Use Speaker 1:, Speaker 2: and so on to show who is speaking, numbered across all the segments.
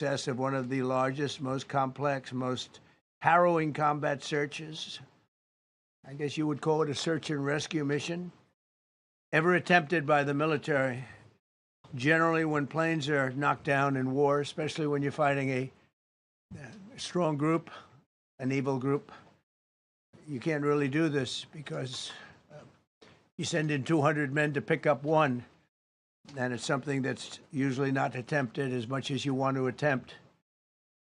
Speaker 1: success of one of the largest, most complex, most harrowing combat searches. I guess you would call it a search and rescue mission ever attempted by the military. Generally, when planes are knocked down in war, especially when you're fighting a strong group, an evil group, you can't really do this because you send in 200 men to pick up one, and it's something that's usually not attempted as much as you want to attempt.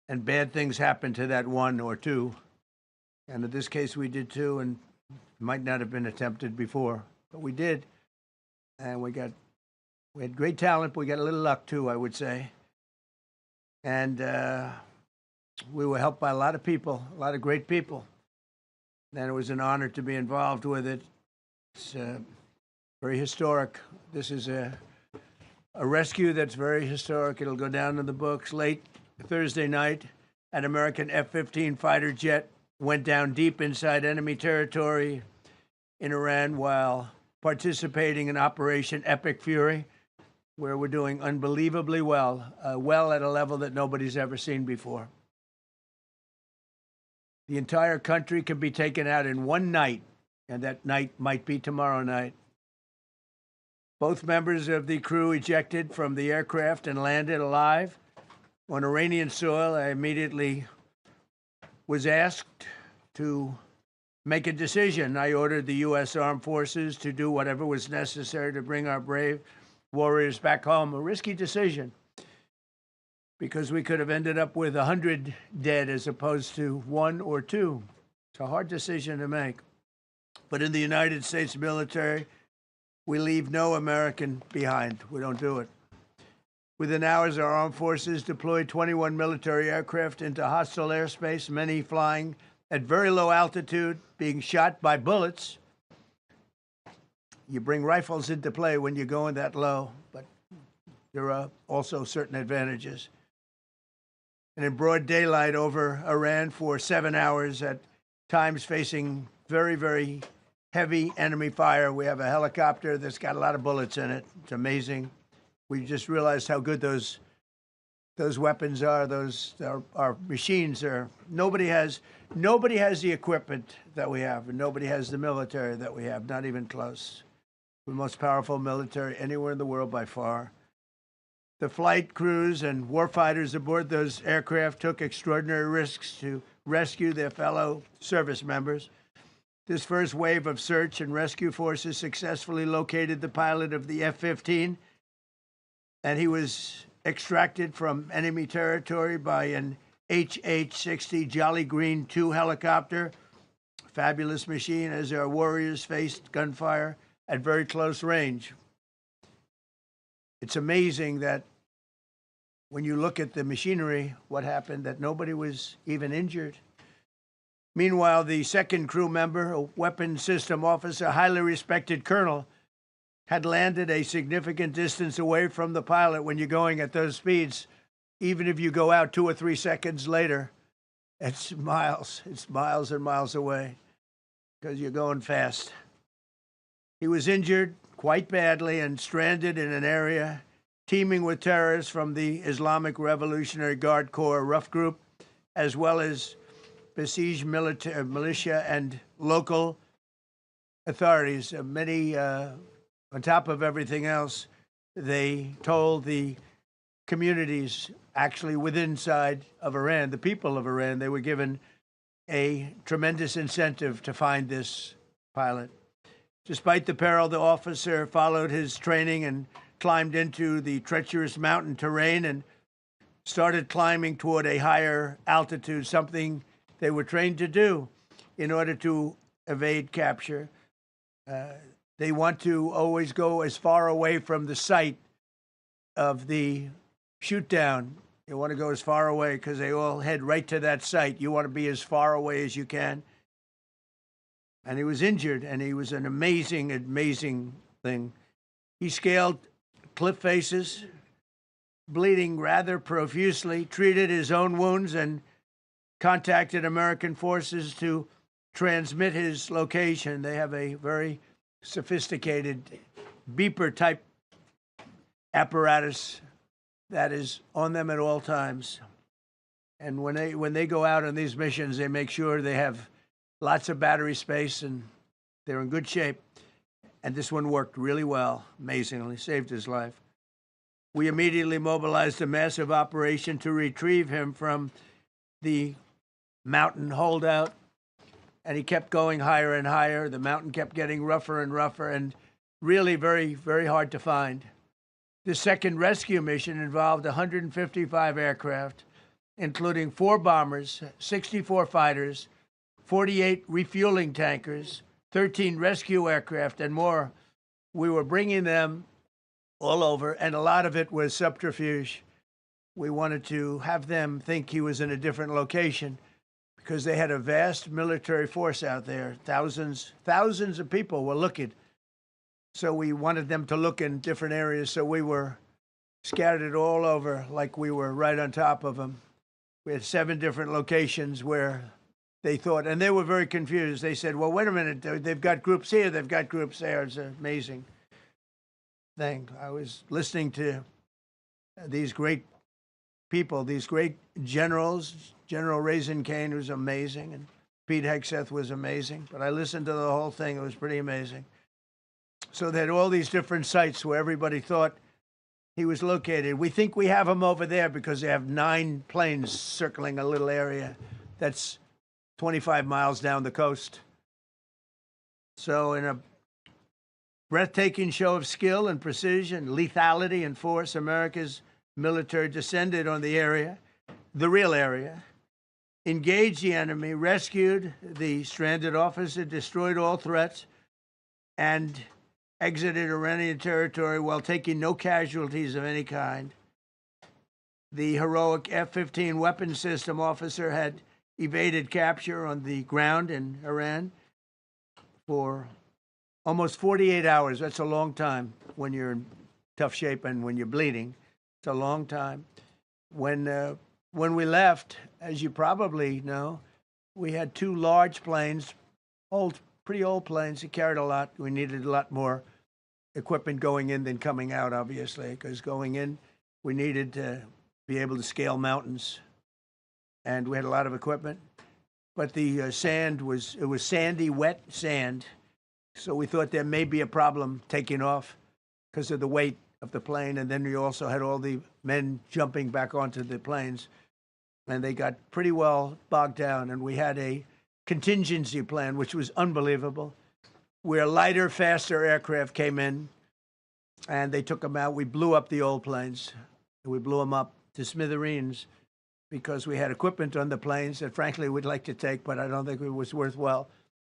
Speaker 1: And bad things happen to that one or two. And in this case, we did two, and it might not have been attempted before, but we did. And we had great talent, but we got a little luck too, I would say. And we were helped by a lot of people, a lot of great people. And it was an honor to be involved with it. It's very historic. This is a rescue that's very historic. It'll go down in the books. Late Thursday night, an American F-15 fighter jet went down deep inside enemy territory in Iran while participating in Operation Epic Fury, where we're doing unbelievably well, well at a level that nobody's ever seen before. The entire country can be taken out in one night, and that night might be tomorrow night. Both members of the crew ejected from the aircraft and landed alive on Iranian soil. I immediately was asked to make a decision. I ordered the U.S. Armed Forces to do whatever was necessary to bring our brave warriors back home. A risky decision, because we could have ended up with 100 dead as opposed to one or two. It's a hard decision to make. But in the United States military, we leave no American behind. We don't do it. Within hours, our armed forces deployed 21 military aircraft into hostile airspace, many flying at very low altitude, being shot by bullets. You bring rifles into play when you're going that low, but there are also certain advantages. And in broad daylight over Iran for 7 hours, at times facing very, very heavy enemy fire. We have a helicopter that's got a lot of bullets in it. It's amazing. We just realized how good those weapons are. Those our machines are. Nobody has the equipment that we have, and nobody has the military that we have. Not even close. We're the most powerful military anywhere in the world by far. The flight crews and warfighters aboard those aircraft took extraordinary risks to rescue their fellow service members. This first wave of search and rescue forces successfully located the pilot of the F-15, and he was extracted from enemy territory by an HH-60 Jolly Green II helicopter. Fabulous machine as our warriors faced gunfire at very close range. It's amazing that when you look at the machinery, what happened, that nobody was even injured. Meanwhile, the second crew member, a weapons system officer, highly respected colonel, had landed a significant distance away from the pilot. When you're going at those speeds, even if you go out 2 or 3 seconds later, it's miles and miles away because you're going fast. He was injured quite badly and stranded in an area teeming with terrorists from the Islamic Revolutionary Guard Corps rough group, as well as besieged militia and local authorities. Many, on top of everything else, they told the communities actually within inside of Iran, the people of Iran, they were given a tremendous incentive to find this pilot. Despite the peril, the officer followed his training and climbed into the treacherous mountain terrain and started climbing toward a higher altitude, something they were trained to do in order to evade capture. They want to always go as far away from the site of the shoot down. You want to go as far away because they all head right to that site. You want to be as far away as you can. And he was injured, and he was an amazing, amazing thing. He scaled cliff faces, bleeding rather profusely, treated his own wounds, and contacted American forces to transmit his location. They have a very sophisticated beeper-type apparatus that is on them at all times. And when they go out on these missions, they make sure they have lots of battery space and they're in good shape. And this one worked really well, amazingly, saved his life. We immediately mobilized a massive operation to retrieve him from the mountain holdout. And he kept going higher and higher. The mountain kept getting rougher and rougher and really very, very hard to find. The second rescue mission involved 155 aircraft, including 4 bombers, 64 fighters, 48 refueling tankers, 13 rescue aircraft, and more. We were bringing them all over, and a lot of it was subterfuge. We wanted to have them think he was in a different location because they had a vast military force out there. Thousands of people were looking. So we wanted them to look in different areas, so we were scattered all over like we were right on top of them. We had 7 different locations where they thought, and they were very confused. They said, well, wait a minute, they've got groups here, they've got groups there. It's an amazing thing. I was listening to these great people, these great generals. General Raisin Kane was amazing, and Pete Hegseth was amazing. But I listened to the whole thing. It was pretty amazing. So they had all these different sites where everybody thought he was located. We think we have him over there because they have 9 planes circling a little area that's 25 miles down the coast. So in a breathtaking show of skill and precision, lethality and force, America's military descended on the area, the real area, engaged the enemy, rescued the stranded officer, destroyed all threats, and exited Iranian territory while taking no casualties of any kind. The heroic F-15 weapon system officer had evaded capture on the ground in Iran for almost 48 hours. That's a long time when you're in tough shape and when you're bleeding. It's a long time. When we left, as you probably know, we had 2 large planes, pretty old planes that carried a lot. We needed a lot more equipment going in than coming out, obviously, because going in, we needed to be able to scale mountains. And we had a lot of equipment. But the sand was sandy, wet sand. So we thought there may be a problem taking off because of the weight of the plane. And then we also had all the men jumping back onto the planes. And they got pretty well bogged down. And we had a contingency plan, which was unbelievable, where lighter, faster aircraft came in. And they took them out. We blew up the old planes. We blew them up to smithereens because we had equipment on the planes that, frankly, we'd like to take, but I don't think it was worthwhile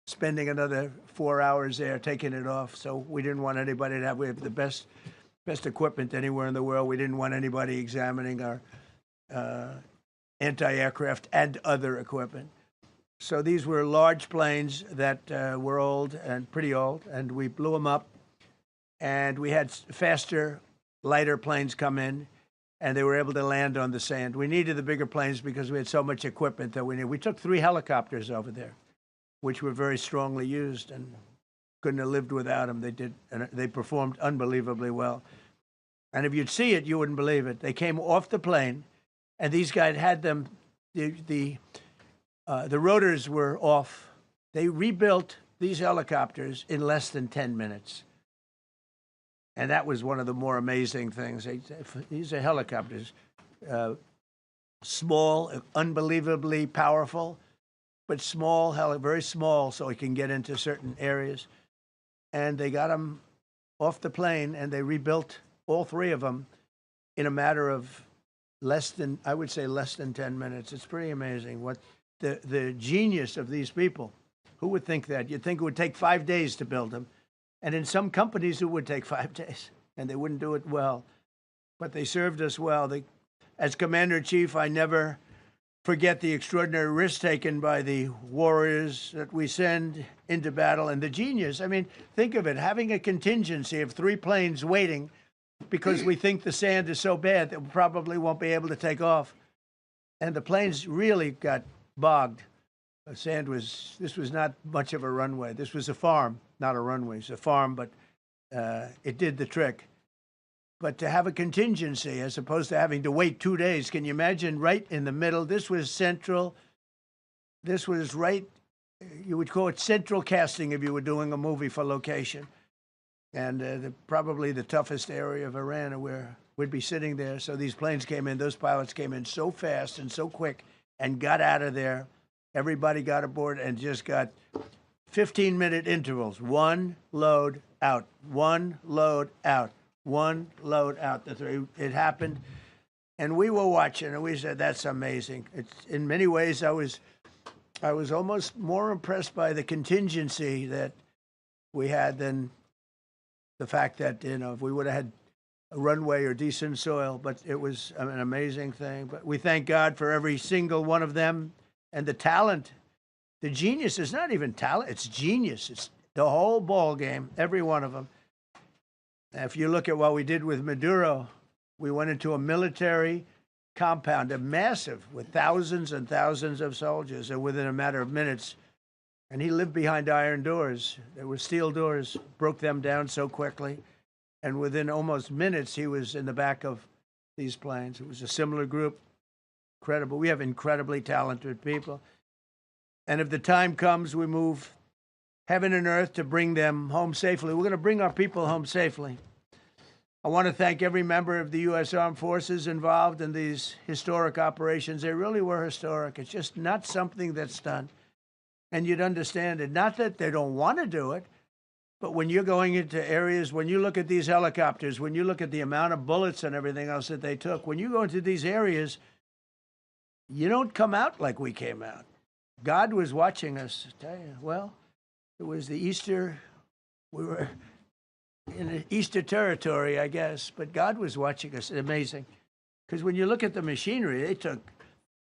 Speaker 1: spending another 4 hours there taking it off. So we didn't want anybody to have, we have the best equipment anywhere in the world. We didn't want anybody examining our anti-aircraft and other equipment. So these were large planes that were old and pretty old, and we blew them up. And we had faster, lighter planes come in, and they were able to land on the sand. We needed the bigger planes because we had so much equipment that we needed. We took 3 helicopters over there, which were very strongly used and couldn't have lived without them. They performed unbelievably well. And if you'd see it, you wouldn't believe it. They came off the plane, and these guys had them. The rotors were off. They rebuilt these helicopters in less than 10 minutes. And that was one of the more amazing things. These are helicopters, small, unbelievably powerful, but small, very small, so it can get into certain areas. And they got them off the plane, and they rebuilt all 3 of them in a matter of less than 10 minutes. It's pretty amazing what the genius of these people. Who would think that? You'd think it would take 5 days to build them. And in some companies, it would take 5 days, and they wouldn't do it well. But they served us well. As Commander-in-Chief, I never forget the extraordinary risk taken by the warriors that we send into battle and the genius. I mean, think of it, having a contingency of 3 planes waiting because we think the sand is so bad that we probably won't be able to take off. And the planes really got bogged. This was not much of a runway. This was a farm, not a runway. It's a farm, but it did the trick. But to have a contingency as opposed to having to wait 2 days, can you imagine right in the middle? This was central. This was right, you would call it central casting if you were doing a movie for location. And probably the toughest area of Iran where we'd be sitting there. So these planes came in, those pilots came in so fast and so quick and got out of there. Everybody got aboard and just got 15-minute intervals. One load out, one load out, one load out. It happened. And we were watching and we said, that's amazing. In many ways, I was almost more impressed by the contingency that we had than the fact that, if we would have had a runway or decent soil, but it was an amazing thing. But we thank God for every single one of them and the talent. The genius is not even talent, it's genius. It's the whole ball game, every one of them. If you look at what we did with Maduro, we went into a military compound, a massive, with thousands and thousands of soldiers, and within a matter of minutes, and he lived behind iron doors. There were steel doors, broke them down so quickly. And within almost minutes, he was in the back of these planes. It was a similar group. Incredible. We have incredibly talented people. And if the time comes, we move heaven and earth to bring them home safely. We're going to bring our people home safely. I want to thank every member of the U.S. Armed Forces involved in these historic operations. They really were historic. It's just not something that's done. And you'd understand it. Not that they don't want to do it, but when you're going into areas, when you look at these helicopters, when you look at the amount of bullets and everything else that they took, when you go into these areas, you don't come out like we came out. God was watching us. I tell you, well, it was the Easter, we were in the Easter territory, I guess, but God was watching us. Amazing. Because when you look at the machinery,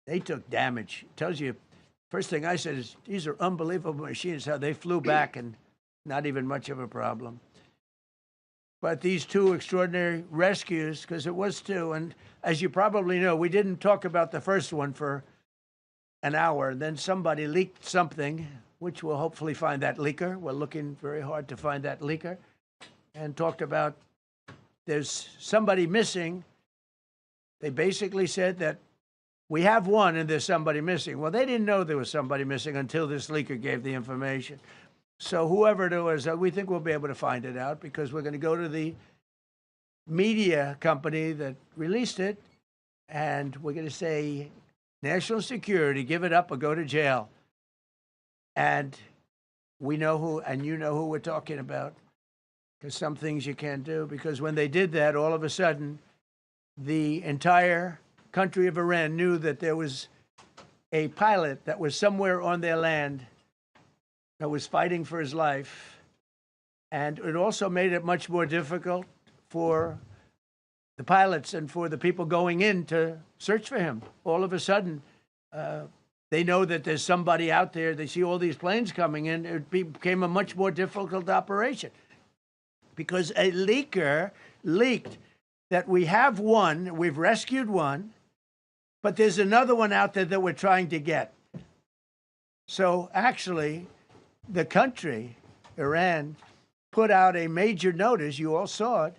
Speaker 1: they took damage. It tells you, first thing I said is, these are unbelievable machines, how they flew back and not even much of a problem. But these two extraordinary rescues, because it was two, and as you probably know, we didn't talk about the first one for an hour. Then somebody leaked something, which we'll hopefully find that leaker. We're looking very hard to find that leaker. And talked about there's somebody missing. They basically said that we have one and there's somebody missing. Well, they didn't know there was somebody missing until this leaker gave the information. So whoever it was, we think we'll be able to find it out because we're going to go to the media company that released it, and we're going to say, national security, give it up or go to jail. And we know who, and you know who we're talking about, because some things you can't do. Because when they did that, all of a sudden, the entire country of Iran knew that there was a pilot that was somewhere on their land that was fighting for his life. And it also made it much more difficult for the pilots and for the people going in to search for him. All of a sudden, they know that there's somebody out there. They see all these planes coming in. It became a much more difficult operation because a leaker leaked that we have one, we've rescued one, but there's another one out there that we're trying to get. So actually, the country, Iran, put out a major notice, you all saw it,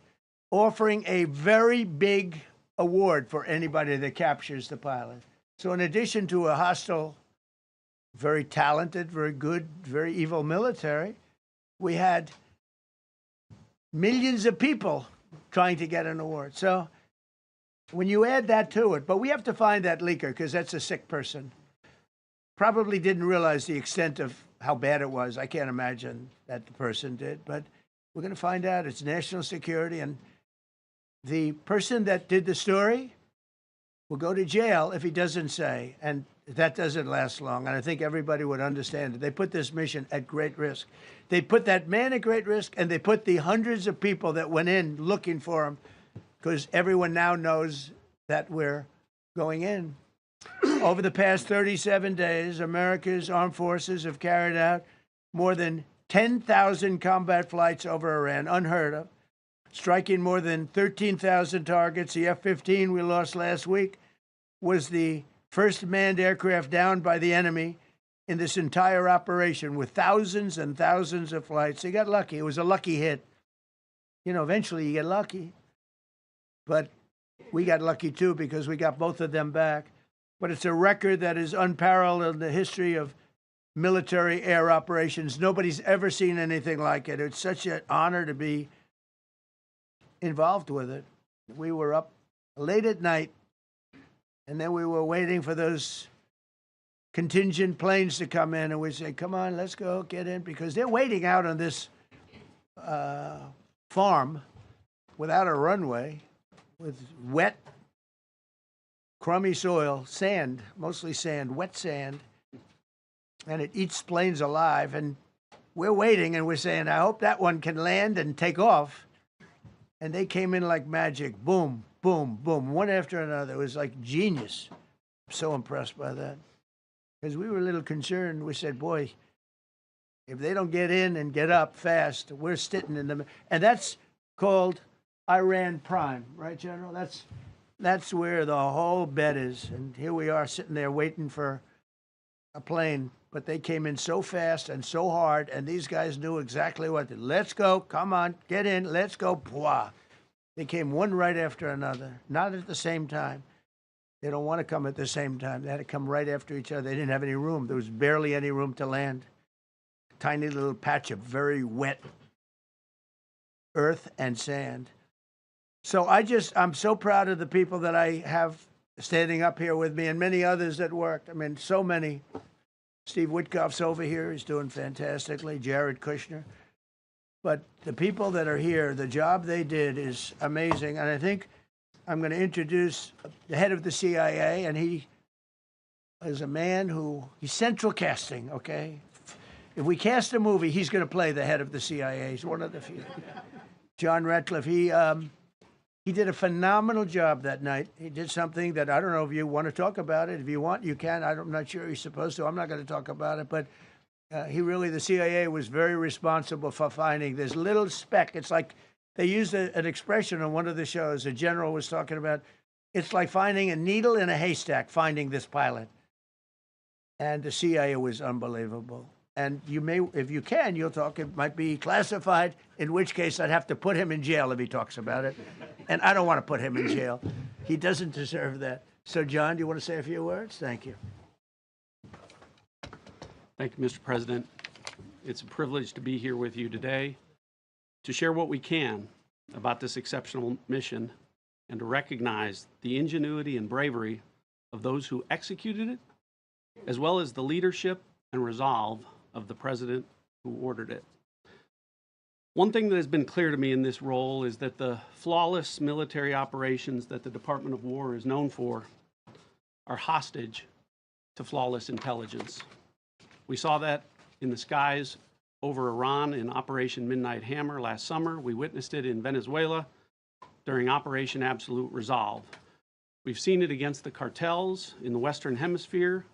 Speaker 1: offering a very big award for anybody that captures the pilot. So in addition to a hostile, very talented, very good, very evil military, we had millions of people trying to get an award. So when you add that to it, but we have to find that leaker because that's a sick person. Probably didn't realize the extent of how bad it was. I can't imagine that the person did, but we're going to find out. It's national security, and the person that did the story will go to jail if he doesn't say, and that doesn't last long, and I think everybody would understand it. They put this mission at great risk. They put that man at great risk, and they put the hundreds of people that went in looking for him, because everyone now knows that we're going in. Over the past 37 days, America's armed forces have carried out more than 10,000 combat flights over Iran, unheard of, striking more than 13,000 targets. The F-15 we lost last week was the first manned aircraft downed by the enemy in this entire operation with thousands and thousands of flights. They got lucky. It was a lucky hit. You know, eventually you get lucky. but we got lucky too because we got both of them back. But it's a record that is unparalleled in the history of military air operations. Nobody's ever seen anything like it. It's such an honor to be involved with it. We were up late at night, and then we were waiting for those contingent planes to come in, and we say, come on, let's go, get in, because they're waiting out on this farm without a runway, with wet, crummy soil, sand, mostly sand, wet sand, and it eats planes alive. And we're waiting, and we're saying, I hope that one can land and take off. And they came in like magic, boom, boom, boom, one after another. It was like genius. I'm so impressed by that. Because we were a little concerned. We said, boy, if they don't get in and get up fast, we're sitting in them. And that's called Iran Prime, right, General? That's where the whole bet is. And here we are sitting there waiting for a plane. But they came in so fast and so hard, and these guys knew exactly what to do. Let's go, come on, get in, let's go. Pwah. They came one right after another, not at the same time. They don't want to come at the same time. They had to come right after each other. They didn't have any room. There was barely any room to land. Tiny little patch of very wet earth and sand. So I'm so proud of the people that I have standing up here with me and many others that worked. I mean, so many. Steve Witkoff's over here. He's doing fantastically. Jared Kushner. But the people that are here, the job they did is amazing. And I think I'm going to introduce the head of the CIA, and he is a man he's central casting, okay? If we cast a movie, he's going to play the head of the CIA. He's one of the few. John Ratcliffe, he did a phenomenal job that night. He did something that I don't know if you want to talk about it. If you want, you can. I'm not sure you're supposed to. I'm not going to talk about it. But the CIA was very responsible for finding this little speck. It's like they used an expression on one of the shows. A general was talking about, it's like finding a needle in a haystack, finding this pilot. And the CIA was unbelievable. And you may, if you can, you'll talk. It might be classified, in which case I'd have to put him in jail if he talks about it. And I don't want to put him in jail. He doesn't deserve that. So, John, do you want to say a few words? Thank you.
Speaker 2: Thank you, Mr. President. It's a privilege to be here with you today to share what we can about this exceptional mission and to recognize the ingenuity and bravery of those who executed it, as well as the leadership and resolve of the president who ordered it. One thing that has been clear to me in this role is that the flawless military operations that the Department of War is known for are hostage to flawless intelligence. We saw that in the skies over Iran in Operation Midnight Hammer last summer. We witnessed it in Venezuela during Operation Absolute Resolve. We've seen it against the cartels in the Western Hemisphere,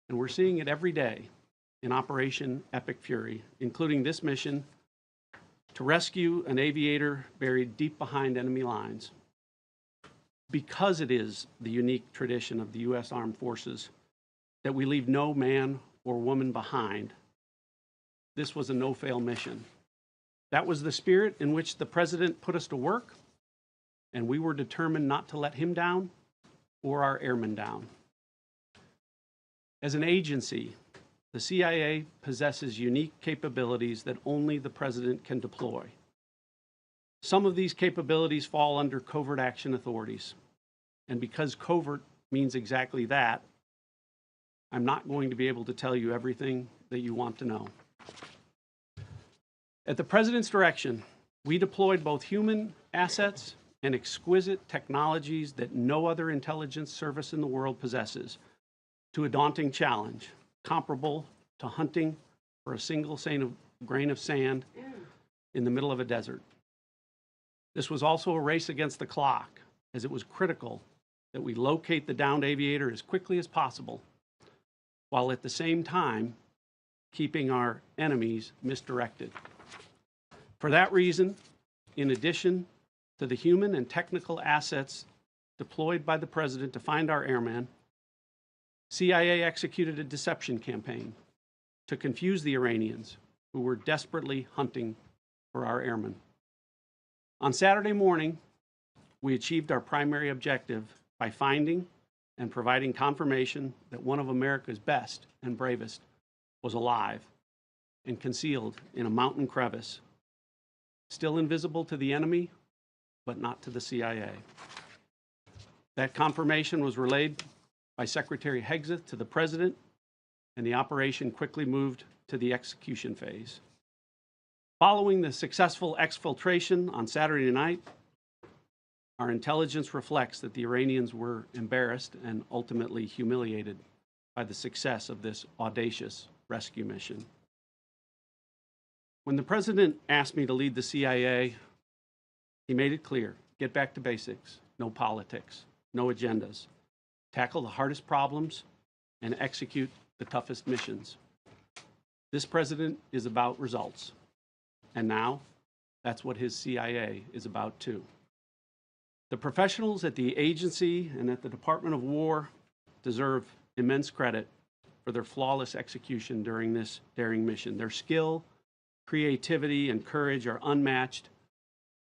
Speaker 2: and we're seeing it every day in Operation Epic Fury, including this mission to rescue an aviator buried deep behind enemy lines. Because it is the unique tradition of the U.S. Armed Forces that we leave no man or woman behind, this was a no-fail mission. That was the spirit in which the president put us to work, and we were determined not to let him down or our airmen down. As an agency, the CIA possesses unique capabilities that only the president can deploy. Some of these capabilities fall under covert action authorities. And because covert means exactly that, I'm not going to be able to tell you everything that you want to know. At the president's direction, we deployed both human assets and exquisite technologies that no other intelligence service in the world possesses to a daunting challenge, comparable to hunting for a single grain of sand in the middle of a desert. This was also a race against the clock, as it was critical that we locate the downed aviator as quickly as possible, while at the same time keeping our enemies misdirected. For that reason, in addition to the human and technical assets deployed by the president to find our airmen, CIA executed a deception campaign to confuse the Iranians who were desperately hunting for our airmen. On Saturday morning, We achieved our primary objective by finding and providing confirmation that one of America's best and bravest was alive and concealed in a mountain crevice, still invisible to the enemy, but not to the CIA. That confirmation was relayed by Secretary Hegseth to the President, and the operation quickly moved to the execution phase. Following the successful exfiltration on Saturday night, our intelligence reflects that the Iranians were embarrassed and ultimately humiliated by the success of this audacious rescue mission. When the President asked me to lead the CIA, he made it clear: get back to basics, no politics, no agendas, tackle the hardest problems, and execute the toughest missions. This President is about results, and now that's what his CIA is about too. The professionals at the agency and at the Department of War deserve immense credit for their flawless execution during this daring mission. Their skill, creativity, and courage are unmatched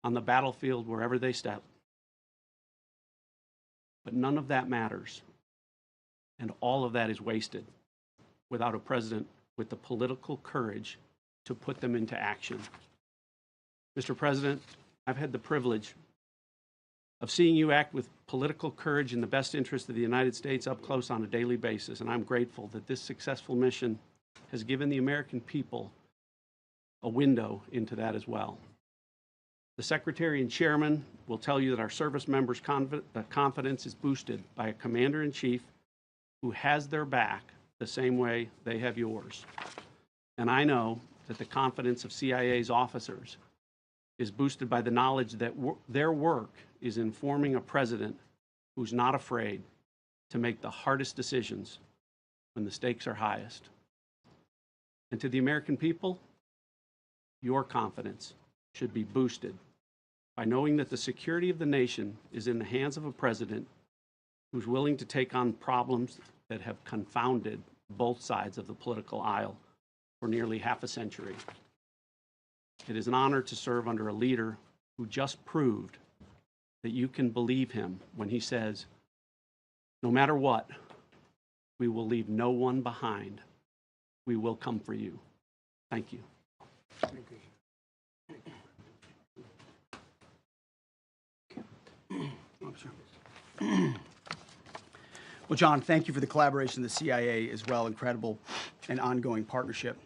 Speaker 2: on the battlefield wherever they step. But none of that matters, and all of that is wasted without a president with the political courage to put them into action. Mr. President, I've had the privilege of seeing you act with political courage in the best interest of the United States up close on a daily basis, and I'm grateful that this successful mission has given the American people a window into that as well. The Secretary and Chairman will tell you that our service members' confidence is boosted by a Commander-in-Chief who has their back the same way they have yours. And I know that the confidence of CIA's officers is boosted by the knowledge that their work is informing a president who's not afraid to make the hardest decisions when the stakes are highest. And to the American people, your confidence should be boosted by knowing that the security of the nation is in the hands of a president who's willing to take on problems that have confounded both sides of the political aisle for nearly half a century. It is an honor to serve under a leader who just proved that you can believe him when he says, no matter what, we will leave no one behind. We will come for you. Thank you.
Speaker 1: Thank you.
Speaker 3: Well, John, thank you for the collaboration with the CIA as well. Incredible and ongoing partnership.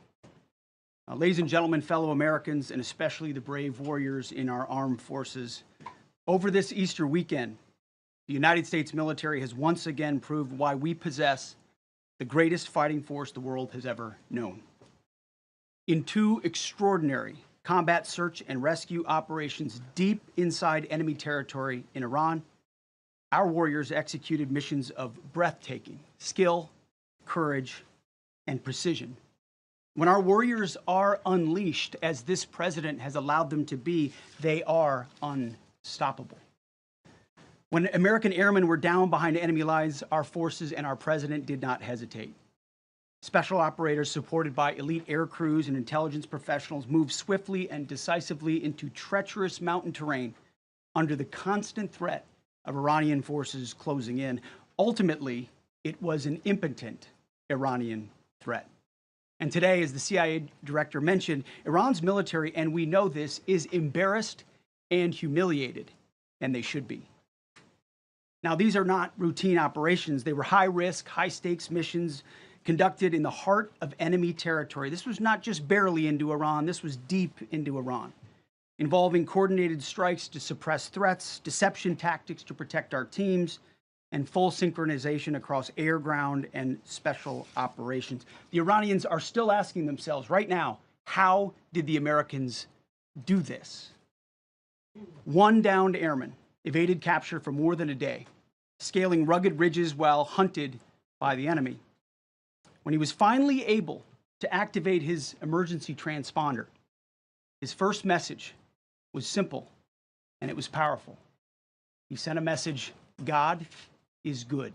Speaker 3: Ladies and gentlemen, fellow Americans, and especially the brave warriors in our armed forces, over this Easter weekend, the United States military has once again proved why we possess the greatest fighting force the world has ever known. In two extraordinary combat search and rescue operations deep inside enemy territory in Iran, our warriors executed missions of breathtaking skill, courage, and precision. When our warriors are unleashed, as this president has allowed them to be, they are unstoppable. When American airmen were down behind enemy lines, our forces and our president did not hesitate. Special operators supported by elite air crews and intelligence professionals moved swiftly and decisively into treacherous mountain terrain under the constant threat of Iranian forces closing in. Ultimately, it was an impotent Iranian threat. And today, as the CIA director mentioned, Iran's military, and we know this, is embarrassed and humiliated, and they should be. Now, these are not routine operations. They were high-risk, high-stakes missions conducted in the heart of enemy territory. This was not just barely into Iran, this was deep into Iran, involving coordinated strikes to suppress threats, deception tactics to protect our teams, and full synchronization across air, ground, and special operations. The Iranians are still asking themselves right now, how did the Americans do this? One downed airman evaded capture for more than a day, scaling rugged ridges while hunted by the enemy. When he was finally able to activate his emergency transponder, his first message was simple, and it was powerful. He sent a message, God is good.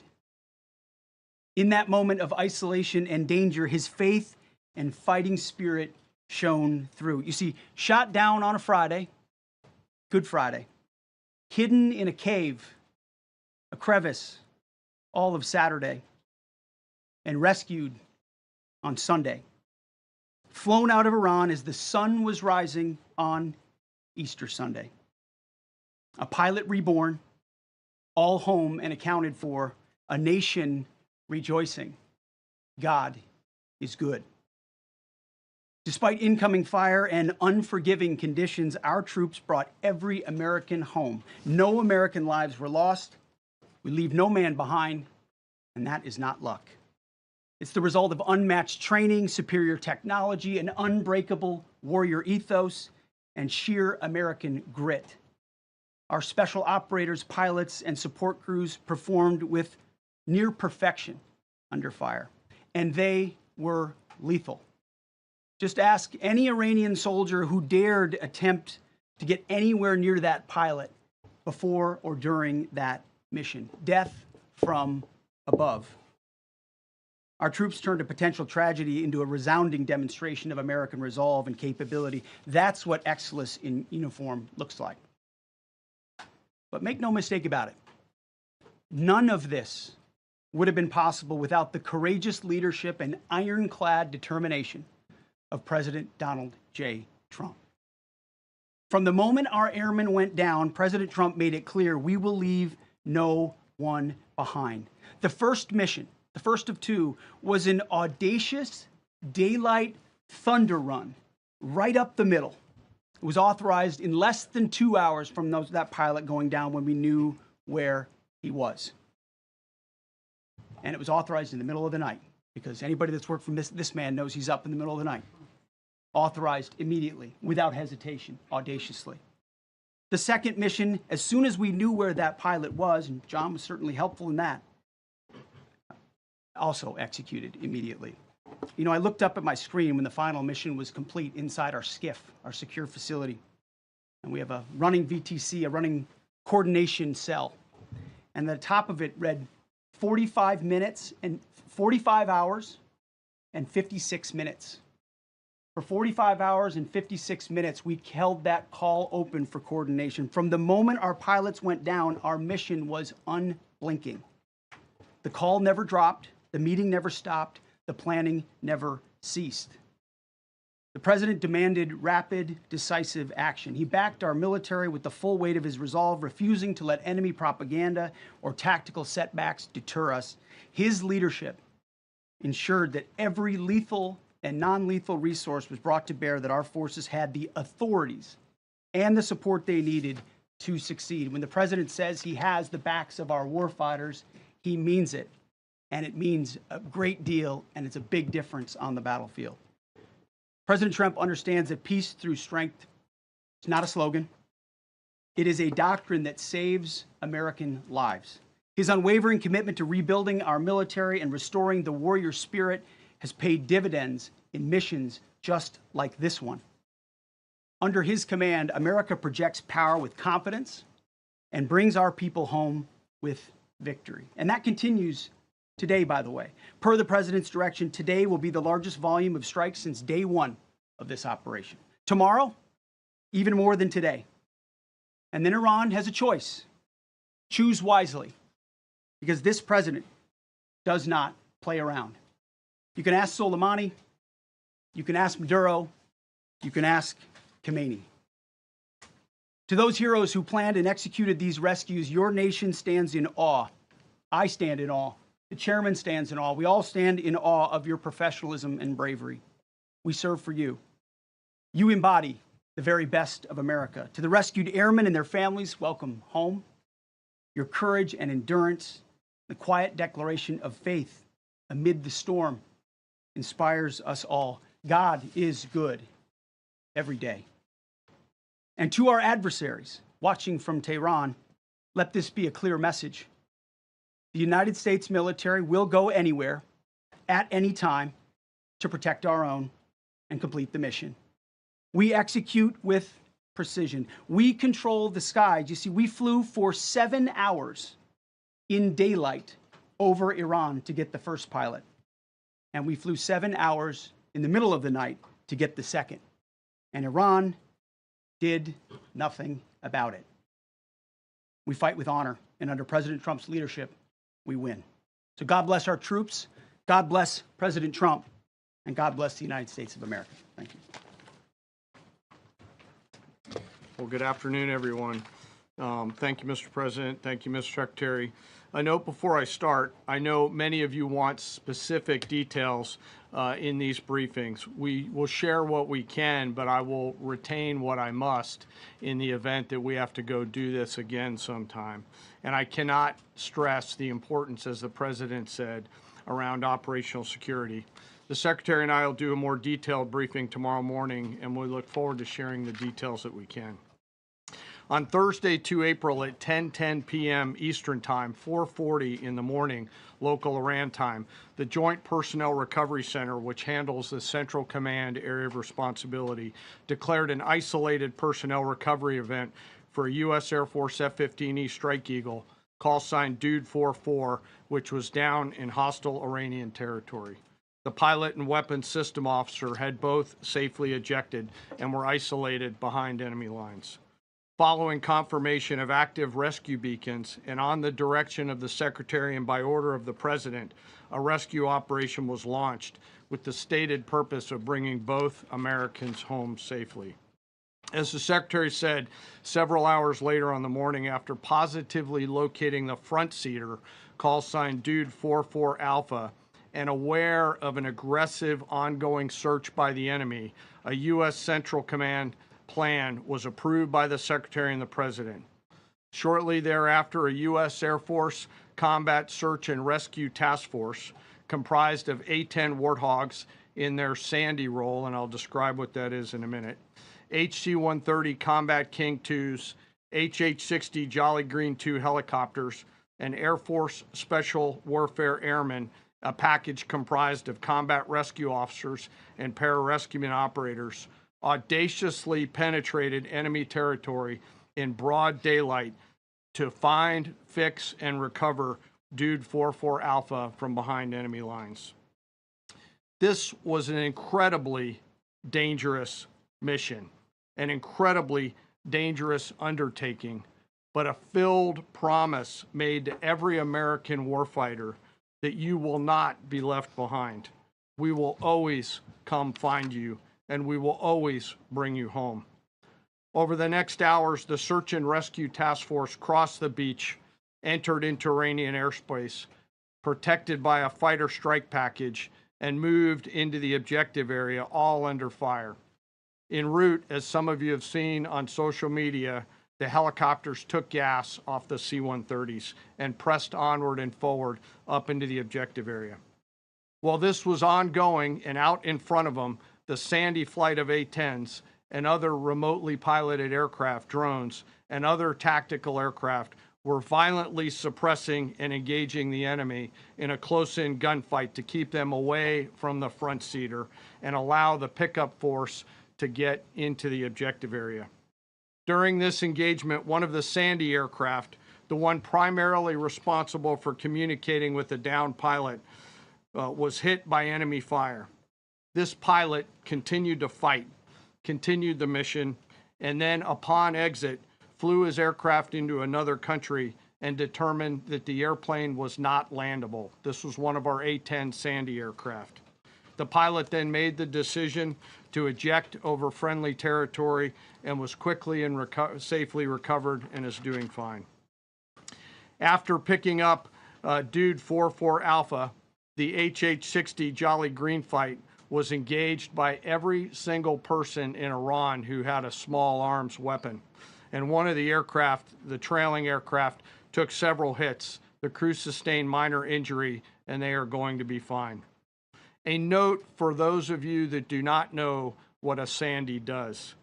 Speaker 3: In that moment of isolation and danger, his faith and fighting spirit shone through. You see, shot down on a Friday, Good Friday, hidden in a cave, a crevice, all of Saturday, and rescued on Sunday. Flown out of Iran as the sun was rising on Easter Sunday. A pilot reborn, all home and accounted for, a nation rejoicing. God is good. Despite incoming fire and unforgiving conditions, our troops brought every American home. No American lives were lost. We leave no man behind, and that is not luck. It's the result of unmatched training, superior technology, an unbreakable warrior ethos, and sheer American grit. Our special operators, pilots, and support crews performed with near perfection under fire, and they were lethal. Just ask any Iranian soldier who dared attempt to get anywhere near that pilot before or during that mission. Death from above. Our troops turned a potential tragedy into a resounding demonstration of American resolve and capability. That's what excellence in uniform looks like. But make no mistake about it, none of this would have been possible without the courageous leadership and ironclad determination of President Donald J. Trump. From the moment our airmen went down, President Trump made it clear we will leave no one behind. The first mission, the first of two, was an audacious daylight thunder run right up the middle. It was authorized in less than 2 hours from that pilot going down when we knew where he was. And it was authorized in the middle of the night, because anybody that's worked for this man knows he's up in the middle of the night. Authorized immediately, without hesitation, audaciously. The second mission, as soon as we knew where that pilot was, and John was certainly helpful in that, also executed immediately. You know, I looked up at my screen when the final mission was complete inside our SCIF, our secure facility. And we have a running VTC, a running coordination cell. And the top of it read 45 hours and 56 minutes. For 45 hours and 56 minutes, we held that call open for coordination. From the moment our pilots went down, our mission was unblinking. The call never dropped, the meeting never stopped, the planning never ceased. The president demanded rapid, decisive action. He backed our military with the full weight of his resolve, refusing to let enemy propaganda or tactical setbacks deter us. His leadership ensured that every lethal and non-lethal resource was brought to bear, that our forces had the authorities and the support they needed to succeed. When the president says he has the backs of our warfighters, he means it. And it means a great deal, and it's a big difference on the battlefield. President Trump understands that peace through strength is not a slogan. It is a doctrine that saves American lives. His unwavering commitment to rebuilding our military and restoring the warrior spirit has paid dividends in missions just like this one. Under his command, America projects power with confidence and brings our people home with victory. And that continues today, by the way. Per the president's direction, today will be the largest volume of strikes since day one of this operation. Tomorrow, even more than today. And then Iran has a choice. Choose wisely, because this president does not play around. You can ask Soleimani, you can ask Maduro, you can ask Khomeini. To those heroes who planned and executed these rescues, your nation stands in awe. I stand in awe. The chairman stands in awe. We all stand in awe of your professionalism and bravery. We serve for you. You embody the very best of America. To the rescued airmen and their families, welcome home. Your courage and endurance, the quiet declaration of faith amid the storm, inspires us all. God is good every day. And to our adversaries watching from Tehran, let this be a clear message. The United States military will go anywhere, at any time, to protect our own and complete the mission. We execute with precision. We control the skies. You see, we flew for 7 hours in daylight over Iran to get the first pilot. And we flew 7 hours in the middle of the night to get the second. And Iran did nothing about it. We fight with honor, and under President Trump's leadership, we win. So God bless our troops, God bless President Trump, and God bless the United States of America. Thank you.
Speaker 4: Well, good afternoon, everyone. Thank you, Mr. President. Thank you, Mr. Secretary. A note before I start, I know many of you want specific details in these briefings. We will share what we can, but I will retain what I must in the event that we have to go do this again sometime. And I cannot stress the importance, as the President said, around operational security. The Secretary and I will do a more detailed briefing tomorrow morning, and we look forward to sharing the details that we can. On Thursday, 2 April at 10:10 p.m. Eastern Time, 4:40 in the morning, local Iran time, the Joint Personnel Recovery Center, which handles the Central Command area of responsibility, declared an isolated personnel recovery event for a U.S. Air Force F-15E Strike Eagle, call sign Dude 44, which was down in hostile Iranian territory. The pilot and weapons system officer had both safely ejected and were isolated behind enemy lines. Following confirmation of active rescue beacons and on the direction of the Secretary and by order of the President, a rescue operation was launched with the stated purpose of bringing both Americans home safely. As the Secretary said, several hours later on the morning after positively locating the front seater, call sign Dude 44 Alpha, and aware of an aggressive ongoing search by the enemy, a U.S. Central Command plan was approved by the Secretary and the President. Shortly thereafter, a U.S. Air Force Combat Search and Rescue Task Force comprised of A-10 Warthogs in their Sandy role, and I'll describe what that is in a minute, HC-130 Combat King IIs, HH-60 Jolly Green II helicopters, and Air Force Special Warfare Airmen, a package comprised of combat rescue officers and pararescueman operators, audaciously penetrated enemy territory in broad daylight to find, fix, and recover Dude 44 Alpha from behind enemy lines. This was an incredibly dangerous mission, an incredibly dangerous undertaking, but a filled promise made to every American warfighter that you will not be left behind. We will always come find you, and we will always bring you home. Over the next hours, the Search and Rescue Task Force crossed the beach, entered into Iranian airspace, protected by a fighter strike package, and moved into the objective area, all under fire. En route, as some of you have seen on social media, the helicopters took gas off the C-130s and pressed onward and forward up into the objective area. While this was ongoing and out in front of them, the Sandy flight of A-10s and other remotely piloted aircraft, drones, and other tactical aircraft were violently suppressing and engaging the enemy in a close-in gunfight to keep them away from the front seater and allow the pickup force to get into the objective area. During this engagement, one of the Sandy aircraft, the one primarily responsible for communicating with the downed pilot, was hit by enemy fire. This pilot continued to fight, continued the mission, and then upon exit, flew his aircraft into another country and determined that the airplane was not landable. This was one of our A-10 Sandy aircraft. The pilot then made the decision to eject over friendly territory and was quickly and safely recovered and is doing fine. After picking up Dude 44 Alpha, the HH-60 Jolly Green fight was engaged by every single person in Iran who had a small arms weapon. And one of the aircraft, the trailing aircraft, took several hits. The crew sustained minor injury, and they are going to be fine. A note for those of you that do not know what a Sandy does.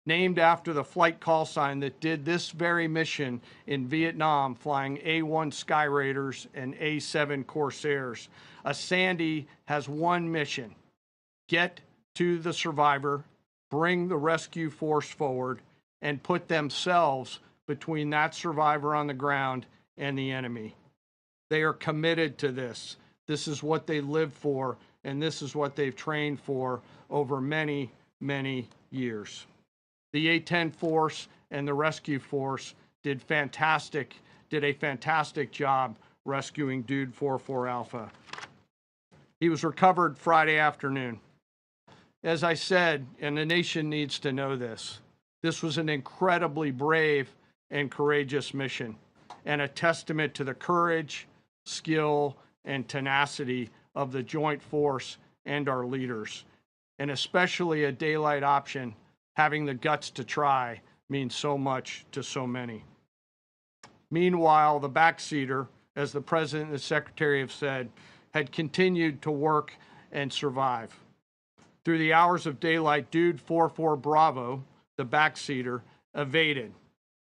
Speaker 4: Named after the flight call sign that did this very mission in Vietnam, flying A-1 Sky Raiders and A-7 Corsairs, a Sandy has one mission: get to the survivor, bring the rescue force forward, and put themselves between that survivor on the ground and the enemy. They are committed to this. This is what they live for, and this is what they've trained for over many, many years. The A-10 force and the rescue force did a fantastic job rescuing Dude 44 Alpha. He was recovered Friday afternoon. As I said, and the nation needs to know this was an incredibly brave and courageous mission, and a testament to the courage, skill, and tenacity of the Joint Force and our leaders. And especially a daylight option, having the guts to try, means so much to so many. Meanwhile, the backseater, as the President and the Secretary have said, had continued to work and survive. Through the hours of daylight, Dude 44 Bravo, the backseater, evaded.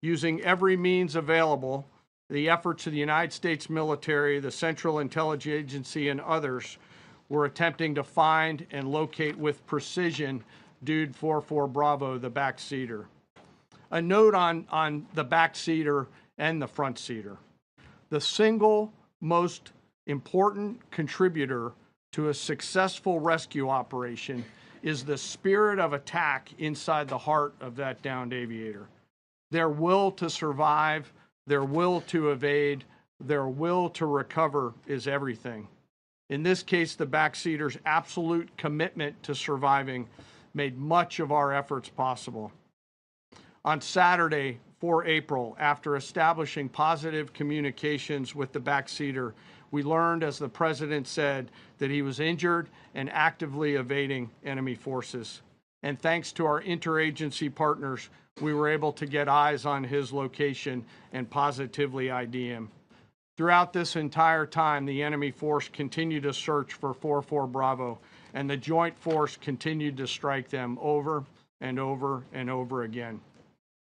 Speaker 4: Using every means available, the efforts of the United States military, the Central Intelligence Agency, and others were attempting to find and locate with precision Dude 44 Bravo, the backseater. A note on the backseater and the front seater. The single most important contributor to a successful rescue operation is the spirit of attack inside the heart of that downed aviator. Their will to survive, their will to evade, their will to recover is everything. In this case, the backseater's absolute commitment to surviving made much of our efforts possible. On Saturday, 4 April, after establishing positive communications with the backseater, we learned, as the President said, that he was injured and actively evading enemy forces. And thanks to our interagency partners, we were able to get eyes on his location and positively ID him. Throughout this entire time, the enemy force continued to search for 44 Bravo, and the Joint Force continued to strike them over and over and over again.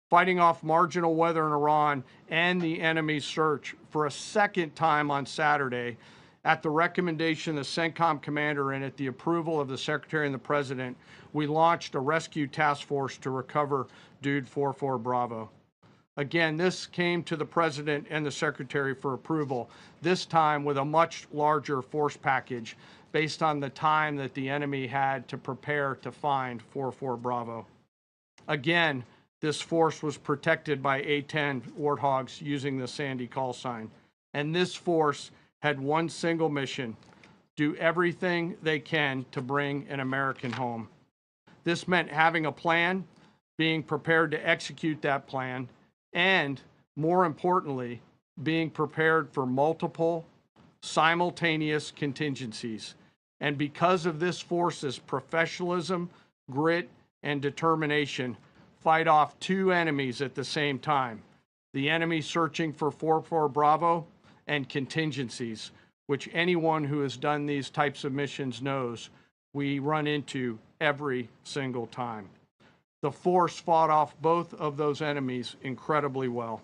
Speaker 4: Fighting off marginal weather in Iran and the enemy's search for a second time on Saturday, at the recommendation of the CENTCOM commander and at the approval of the Secretary and the President, we launched a rescue task force to recover Dude 44 Bravo. Again, this came to the President and the Secretary for approval, this time with a much larger force package based on the time that the enemy had to prepare to find 44 Bravo. Again, this force was protected by A-10 Warthogs using the Sandy call sign. And this force had one single mission: do everything they can to bring an American home. This meant having a plan, being prepared to execute that plan, and, more importantly, being prepared for multiple, simultaneous contingencies. And because of this force's professionalism, grit, and determination, fight off two enemies at the same time: the enemy searching for 44 Bravo and contingencies, which anyone who has done these types of missions knows we run into every single time. The force fought off both of those enemies incredibly well.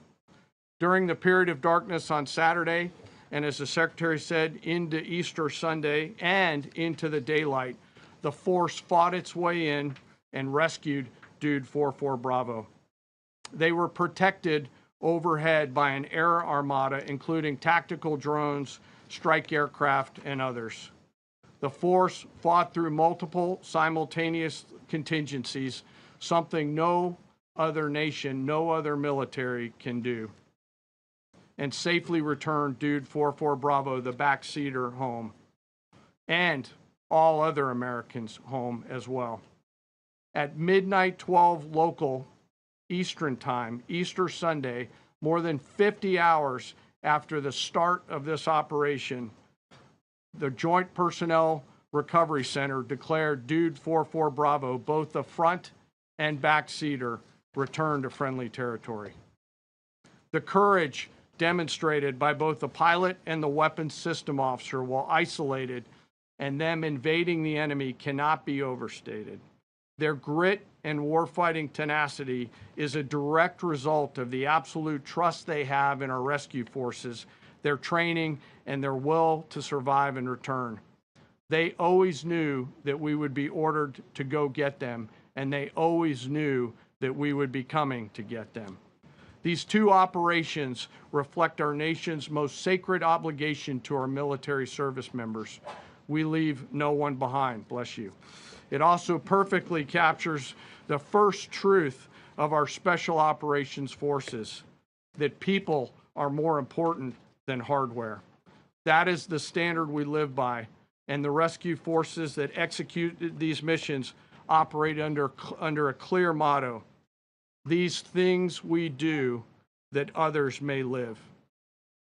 Speaker 4: During the period of darkness on Saturday, and as the Secretary said, into Easter Sunday and into the daylight, the force fought its way in and rescued Dude 44 Bravo. They were protected overhead by an air armada, including tactical drones, strike aircraft, and others. The force fought through multiple simultaneous contingencies, something no other nation, no other military can do, and safely returned Dude 44 Bravo, the backseater, home, and all other Americans home as well. At midnight 12 local Eastern time, Easter Sunday, more than 50 hours after the start of this operation, the Joint Personnel Recovery Center declared Dude 44 Bravo, both the front and backseater, returned to friendly territory. The courage demonstrated by both the pilot and the weapons system officer while isolated and them invading the enemy cannot be overstated. Their grit and warfighting tenacity is a direct result of the absolute trust they have in our rescue forces, their training, and their will to survive and return. They always knew that we would be ordered to go get them, and they always knew that we would be coming to get them. These two operations reflect our nation's most sacred obligation to our military service members. We leave no one behind, bless you. It also perfectly captures the first truth of our special operations forces. that people are more important than hardware. That is the standard we live by, and the rescue forces that execute these missions operate under a clear motto: these things we do that others may live.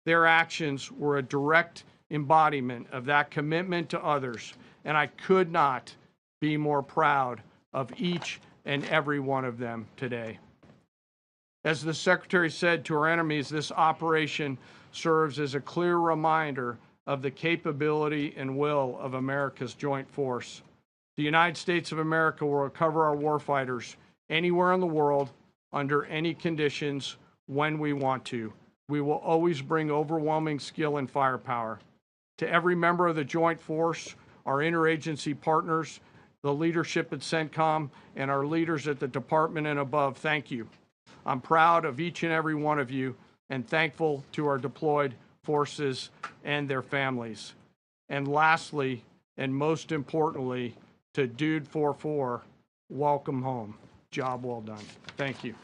Speaker 4: Their actions were a direct embodiment of that commitment to others, and I could not be more proud of each and every one of them today. As the Secretary said to our enemies, this operation serves as a clear reminder of the capability and will of America's joint force. The United States of America will recover our warfighters anywhere in the world, under any conditions, when we want to. We will always bring overwhelming skill and firepower. To every member of the Joint Force, our interagency partners, the leadership at CENTCOM, and our leaders at the department and above, thank you. I'm proud of each and every one of you and thankful to our deployed forces and their families. And lastly, and most importantly, to Dude 44, welcome home. Job well done. Thank you.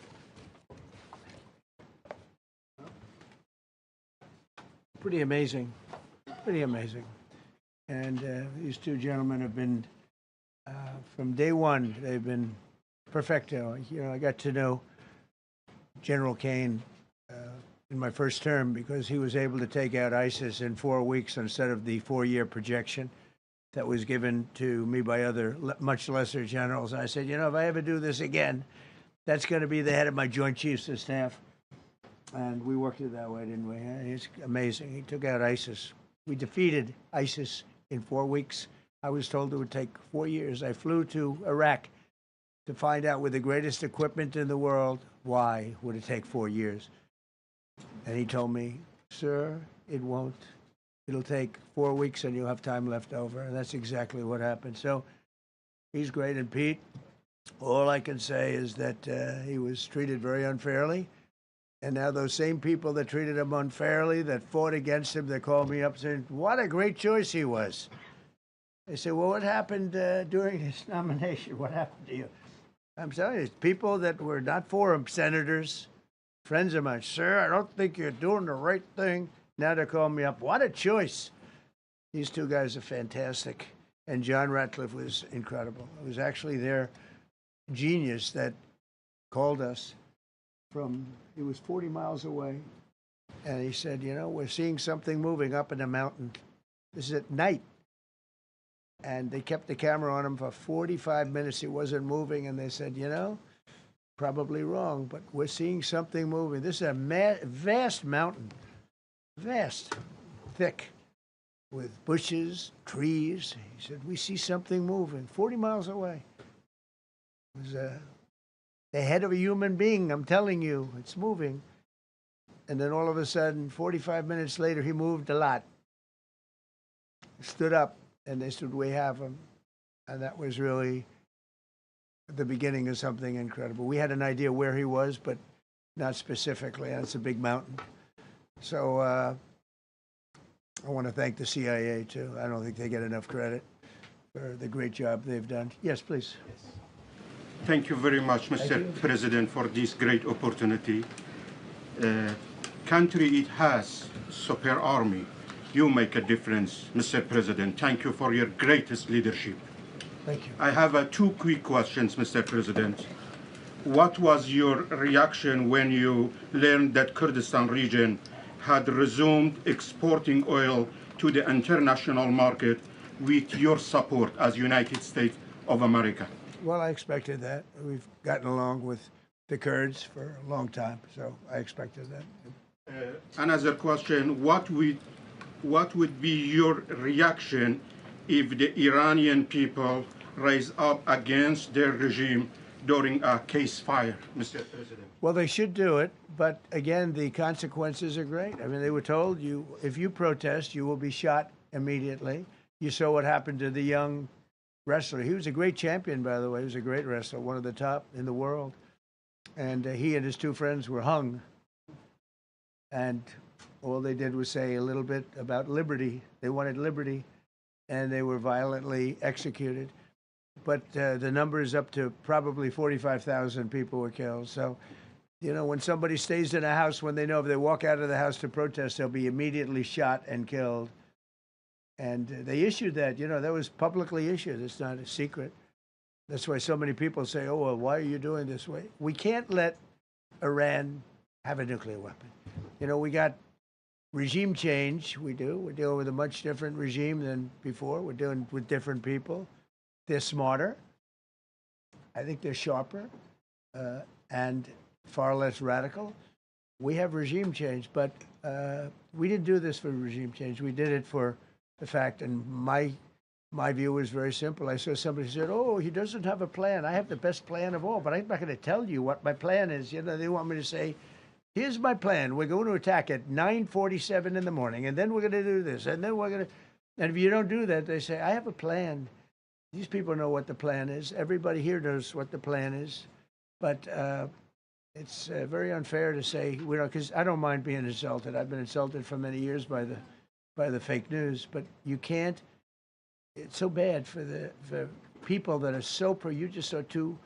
Speaker 1: Pretty amazing, pretty amazing. And these two gentlemen have been, from day one, they've been perfecto. You know, I got to know General Kane in my first term because he was able to take out ISIS in 4 weeks instead of the 4-year projection that was given to me by other much lesser generals. I said, you know, if I ever do this again, that's going to be the head of my Joint Chiefs of Staff. And we worked it that way, didn't we? It's amazing. He took out ISIS. We defeated ISIS in 4 weeks. I was told it would take 4 years. I flew to Iraq to find out with the greatest equipment in the world, why would it take 4 years? And he told me, sir, it won't. It'll take 4 weeks and you'll have time left over. And that's exactly what happened. So he's great. And Pete, all I can say is that he was treated very unfairly. And now those same people that treated him unfairly, that fought against him, they called me up saying, what a great choice he was. They said, well, what happened during his nomination? What happened to you? I'm telling you, people that were not for him, senators, friends of mine, sir, I don't think you're doing the right thing. Now they're calling me up. What a choice. These two guys are fantastic. And John Ratcliffe was incredible. It was actually their genius that called us from, he was 40 miles away. And he said, you know, we're seeing something moving up in the mountain. This is at night. And they kept the camera on him for 45 minutes. He wasn't moving. And they said, you know, probably wrong, but we're seeing something moving. This is a vast mountain, vast, thick, with bushes, trees. He said, we see something moving 40 miles away. It was the head of a human being, I'm telling you, it's moving. And then all of a sudden, 45 minutes later, he moved a lot. Stood up, and they said, we have him. And that was really the beginning of something incredible. We had an idea where he was, but not specifically, and it's a big mountain. So I want to thank the CIA, too. I don't think they get enough credit for the great job they've done. Yes, please.
Speaker 5: Thank you very much, Mr. President, for this great opportunity. Country, it has super army. You make a difference, Mr. President. Thank you for your greatest leadership.
Speaker 1: Thank you.
Speaker 5: I have 2 quick questions, Mr. President. What was your reaction when you learned that Kurdistan region had resumed exporting oil to the international market with your support as United States of America?
Speaker 1: Well, I expected that. We've gotten along with the Kurds for a long time, so I expected that.
Speaker 5: Another question, what would be your reaction if the Iranian people rise up against their regime during a ceasefire, Mr. President?
Speaker 1: Well, they should do it, but again, the consequences are great. I mean, they were told, if you protest, you will be shot immediately. You saw what happened to the young wrestler. He was a great champion, by the way. He was a great wrestler, one of the top in the world. And he and his 2 friends were hung. And all they did was say a little bit about liberty. They wanted liberty, and they were violently executed. But the number is up to probably 45,000 people were killed. So You know, when somebody stays in a house, when they know if they walk out of the house to protest, they'll be immediately shot and killed. And they issued that, you know, that was publicly issued. It's not a secret. That's why so many people say, oh, well, why are you doing this way? We can't let Iran have a nuclear weapon. You know, we got regime change. We do. We're dealing with a much different regime than before. We're dealing with different people. They're smarter. I think they're sharper and far less radical. We have regime change, but we didn't do this for regime change. We did it for the fact, and my view was very simple. I saw somebody said, oh, he doesn't have a plan. I have the best plan of all, but I'm not going to tell you what my plan is. You know, they want me to say, here's my plan. We're going to attack at 9:47 in the morning, and then we're going to do this, and then we're going to, and if you don't do that, they say, I have a plan. These people know what the plan is. Everybody here knows what the plan is, but it's very unfair to say, we don't, because I don't mind being insulted. I've been insulted for many years by the fake news, but you can't. It's so bad for the people that are so pro. You just saw two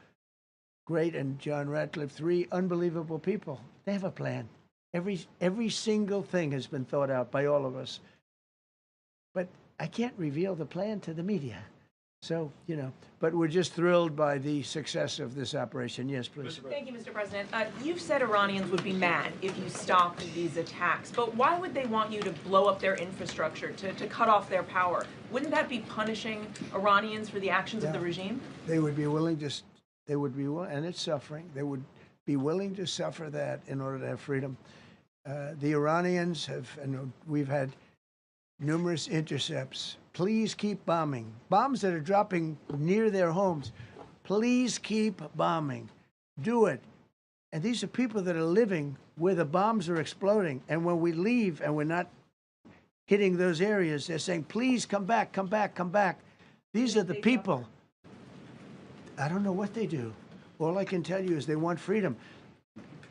Speaker 1: great, and John Ratcliffe, three unbelievable people. They have a plan. Every single thing has been thought out by all of us. But I can't reveal the plan to the media. So, you know, but we're just thrilled by the success of this operation. Yes, please.
Speaker 6: Thank you, Mr. President. You've said Iranians would be mad if you stopped these attacks, but why would they want you to blow up their infrastructure, to cut off their power? Wouldn't that be punishing Iranians for the actions of the regime?
Speaker 1: They would be willing to, and it's suffering. They would be willing to suffer that in order to have freedom. The Iranians have, and we've had numerous intercepts. Please keep bombing. Bombs that are dropping near their homes. Please keep bombing. Do it. And these are people that are living where the bombs are exploding. And when we leave and we're not hitting those areas, they're saying, please come back, come back, come back. These are the people. I don't know what they do. All I can tell you is they want freedom.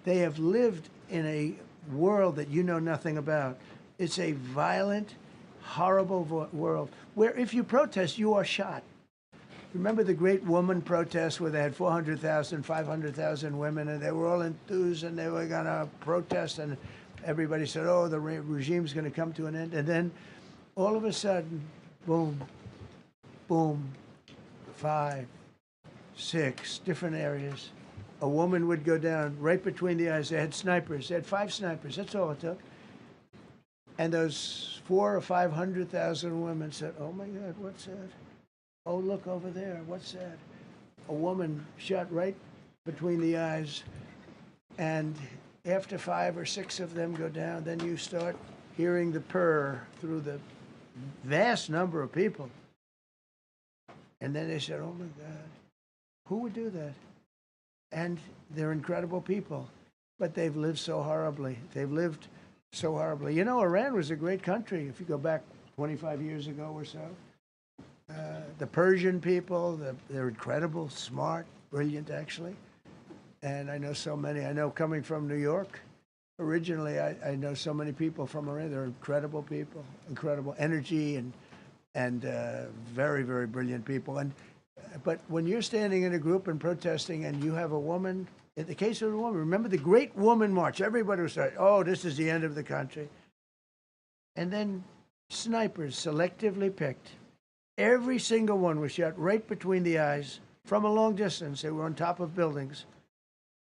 Speaker 1: They have lived in a world that you know nothing about. It's a violent, horrible world where if you protest, you are shot. Remember the great woman protests where they had 400,000, 500,000 women, and they were all enthused and they were going to protest, and everybody said, oh, the regime's going to come to an end. And then all of a sudden, boom, boom, 5, 6 different areas. A woman would go down right between the eyes. They had snipers. They had 5 snipers. That's all it took. And those 400,000 or 500,000 women said, oh my God, what's that? Oh, look over there, what's that? A woman shot right between the eyes. And after 5 or 6 of them go down, then you start hearing the purr through the vast number of people. And then they said, oh my God, who would do that? And they're incredible people, but they've lived so horribly. They've lived so horribly. You know, Iran was a great country if you go back 25 years ago or so. The Persian people, they're incredible, smart, brilliant, actually. And I know so many. I know coming from New York, originally, I know so many people from Iran. They're incredible people, incredible energy, and very, very brilliant people. But when you're standing in a group and protesting and you have a woman, in the case of the woman, remember the Great Woman March, everybody was saying, oh, this is the end of the country. And then snipers selectively picked. Every single one was shot right between the eyes from a long distance. They were on top of buildings.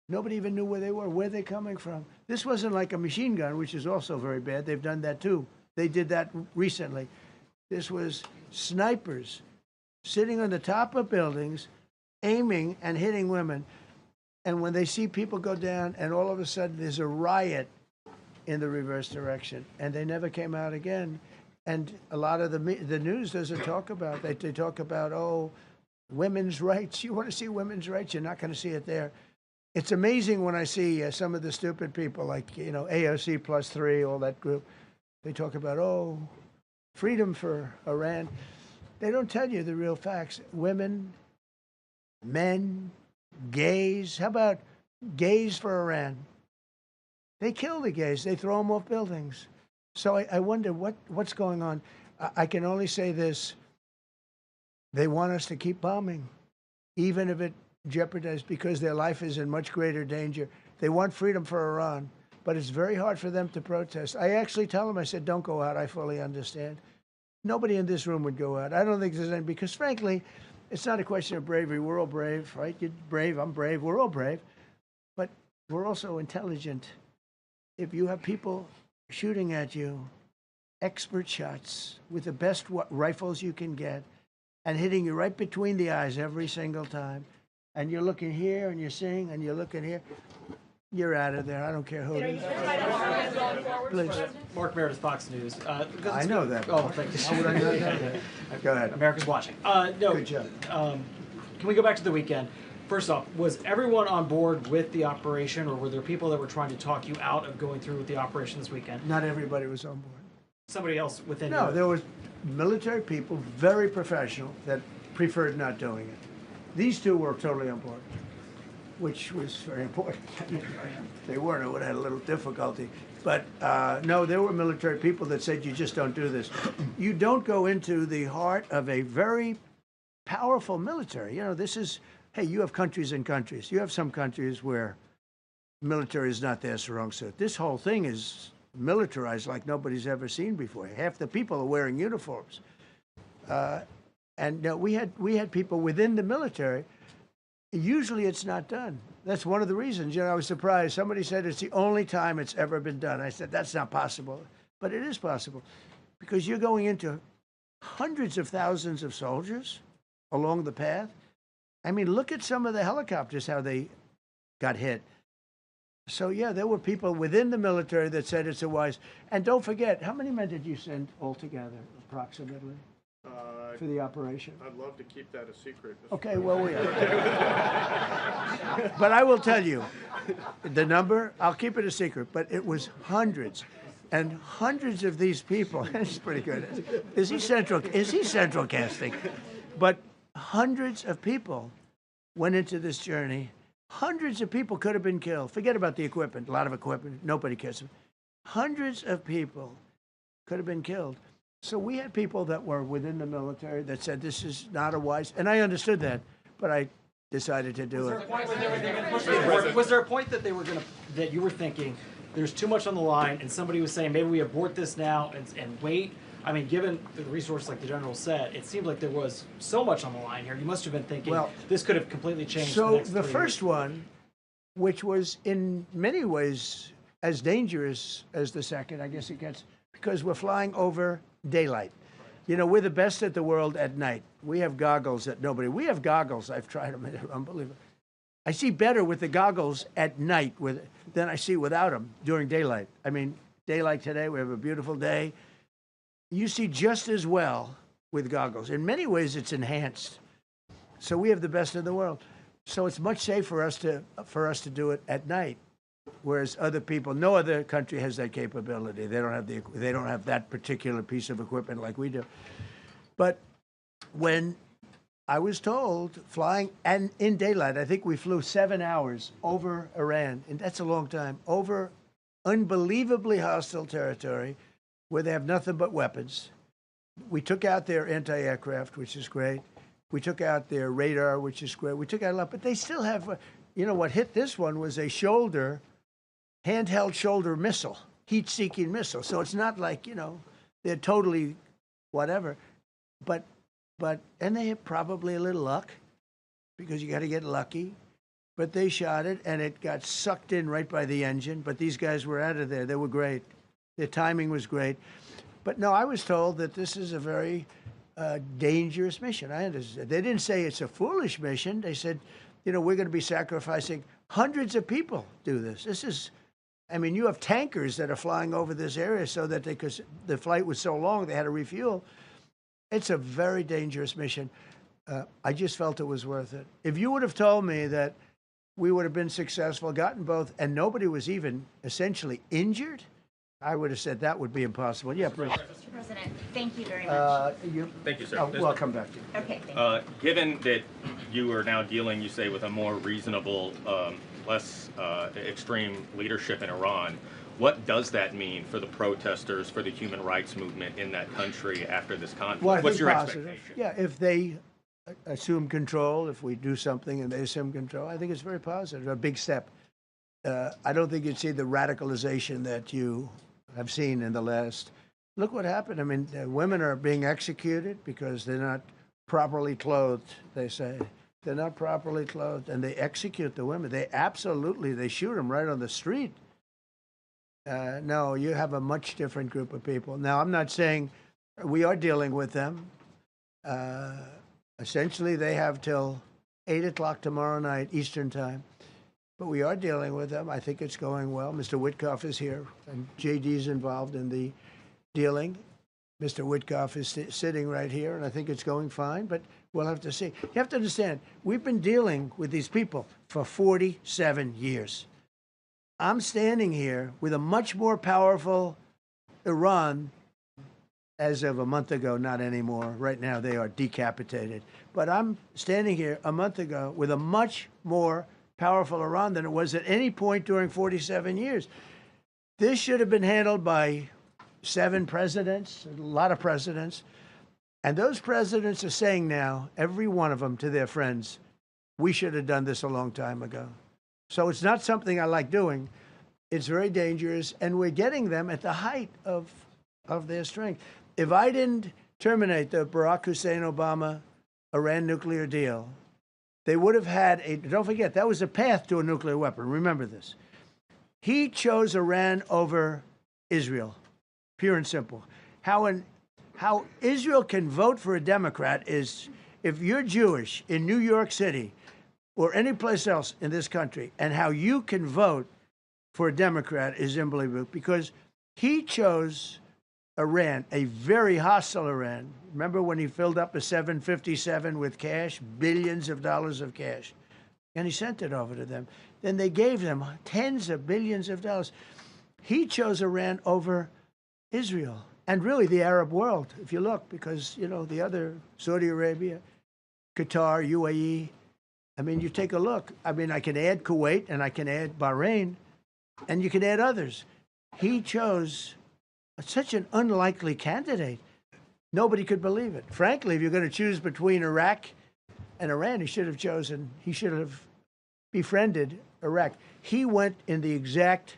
Speaker 1: Nobody even knew where they were, where they're coming from. This wasn't like a machine gun, which is also very bad. They've done that too. They did that recently. This was snipers sitting on the top of buildings, aiming and hitting women. And when they see people go down, and all of a sudden there's a riot in the reverse direction, and they never came out again. And a lot of the news doesn't talk about that. They talk about, oh, women's rights. You want to see women's rights? You're not going to see it there. It's amazing when I see some of the stupid people like, you know, AOC plus 3, all that group. They talk about, oh, freedom for Iran. They don't tell you the real facts. Women, men, gays. How about gays for Iran? They kill the gays. They throw them off buildings. So I wonder what's going on. I can only say this. They want us to keep bombing, even if it jeopardizes, because their life is in much greater danger. They want freedom for Iran, but it's very hard for them to protest. I actually tell them, I said, don't go out. I fully understand. Nobody in this room would go out. I don't think there's any, because frankly, it's not a question of bravery. We're all brave, right? You're brave, I'm brave, we're all brave. But we're also intelligent. If you have people shooting at you, expert shots with the best rifles you can get, and hitting you right between the eyes every single time, and you're looking here and you're seeing and you're looking here, you're out of there. I don't care who it is. Please.
Speaker 7: Mark Meredith, Fox News.
Speaker 1: I know that.
Speaker 7: Oh, thank you.
Speaker 1: How would I know that? Go ahead.
Speaker 7: America's watching. No.
Speaker 1: Good job.
Speaker 7: Can we go back to the weekend? First off, was everyone on board with the operation, or were there people that were trying to talk you out of going through with the operation this weekend?
Speaker 1: Not everybody was on board.
Speaker 7: Somebody else within
Speaker 1: No,
Speaker 7: your-
Speaker 1: there was military people, very professional, that preferred not doing it. These two were totally on board, which was very important. If they weren't, it would have had a little difficulty. But no, there were military people that said, you just don't do this. You don't go into the heart of a very powerful military. You know, this is, hey, you have countries and countries. You have some countries where military is not their strong suit. This whole thing is militarized like nobody's ever seen before. Half the people are wearing uniforms. And we had people within the military. Usually it's not done. That's one of the reasons. You know, I was surprised. Somebody said it's the only time it's ever been done. I said, that's not possible. But it is possible because you're going into hundreds of thousands of soldiers along the path. I mean, look at some of the helicopters, how they got hit. So, yeah, there were people within the military that said it's a wise. And don't forget, how many men did you send altogether, approximately, for the operation?
Speaker 4: I'd love to keep that a secret.
Speaker 1: Okay, well, but I will tell you, the number, I'll keep it a secret, but it was hundreds. And hundreds of these people, it's pretty good. Is he central casting? But hundreds of people went into this journey. Hundreds of people could have been killed. Forget about the equipment, a lot of equipment, nobody cares. Hundreds of people could have been killed. So we had people that were within the military that said this is not a wise, and I understood that, but I decided to do it.
Speaker 7: Was there a point that that you were thinking there's too much on the line, and somebody was saying maybe we abort this now and wait? I mean, given the resource, like the general said, it seemed like there was so much on the line here. You must have been thinking,
Speaker 1: Well,
Speaker 7: this could have completely changed.
Speaker 1: So
Speaker 7: the next
Speaker 1: the
Speaker 7: 3
Speaker 1: first
Speaker 7: years.
Speaker 1: one, which was in many ways as dangerous as the second, I guess it gets, because we're flying over daylight. You know, we're the best at the world at night. We have goggles that nobody, we have goggles, I've tried them, they're unbelievable. I see better with the goggles at night than I see without them during daylight. I mean, daylight today, we have a beautiful day. You see just as well with goggles. In many ways, it's enhanced. So we have the best in the world. So it's much safer for us to do it at night, whereas other people, no other country has that capability. They don't have that particular piece of equipment like we do. But when I was told flying and in daylight, I think we flew 7 hours over Iran, and that's a long time, over unbelievably hostile territory where they have nothing but weapons. We took out their anti-aircraft, which is great. We took out their radar, which is great. We took out a lot, but they still have, you know, what hit this one was a handheld shoulder missile, heat-seeking missile. So it's not like, you know, they're totally whatever. But, and they have probably a little luck, because you got to get lucky. But they shot it, and it got sucked in right by the engine. But these guys were out of there. They were great. Their timing was great. But no, I was told that this is a very dangerous mission. I understand. They didn't say it's a foolish mission. They said, you know, we're going to be sacrificing hundreds of people do this. This is, I mean, you have tankers that are flying over this area so that because the flight was so long, they had to refuel. It's a very dangerous mission. I just felt it was worth it. If you would have told me that we would have been successful, gotten both, and nobody was even essentially injured, I would have said that would be impossible. Yeah, please.
Speaker 8: Mr. President, thank you very much.
Speaker 9: Thank you, sir.
Speaker 1: I'll come back to you.
Speaker 8: Okay, thank you.
Speaker 9: Given that you are now dealing, you say, with a more reasonable, less extreme leadership in Iran, what does that mean for the protesters, for the human rights movement in that country after this conflict?
Speaker 1: Well, I
Speaker 9: What's
Speaker 1: think
Speaker 9: your
Speaker 1: positive.
Speaker 9: expectation?
Speaker 1: Yeah, if they assume control, if we do something and they assume control, I think it's very positive, a big step. I don't think you'd see the radicalization that you have seen in the last. Look what happened. I mean, women are being executed because they're not properly clothed, they say. They're not properly clothed, and they execute the women. They shoot them right on the street. No, you have a much different group of people. Now, I'm not saying we are dealing with them. Essentially, they have till 8 o'clock tomorrow night, Eastern time. But we are dealing with them. I think it's going well. Mr. Witkoff is here, and JD's involved in the dealing. Mr. Witkoff is sitting right here, and I think it's going fine, but we'll have to see. You have to understand, we've been dealing with these people for 47 years. I'm standing here with a much more powerful Iran as of a month ago, not anymore. Right now, they are decapitated. But I'm standing here a month ago with a much more powerful Iran than it was at any point during 47 years. This should have been handled by 7 presidents, a lot of presidents. And those presidents are saying now, every one of them to their friends, we should have done this a long time ago. So it's not something I like doing. It's very dangerous, and we're getting them at the height of their strength. If I didn't terminate the Barack Hussein Obama Iran nuclear deal, they would have had don't forget, that was a path to a nuclear weapon. Remember this. He chose Iran over Israel, pure and simple. How Israel can vote for a Democrat is if you're Jewish in New York City or any place else in this country, and how you can vote for a Democrat is unbelievable, because he chose Iran, a very hostile Iran. Remember when he filled up a 757 with cash, billions of dollars of cash, and he sent it over to them. Then they gave them tens of billions of dollars. He chose Iran over Israel and really the Arab world, if you look, because, you know, the other, Saudi Arabia, Qatar, UAE. I mean, you take a look. I mean, I can add Kuwait and I can add Bahrain, and you can add others. He chose such an unlikely candidate. Nobody could believe it. Frankly, if you're going to choose between Iraq and Iran, he should have befriended Iraq. He went in the exact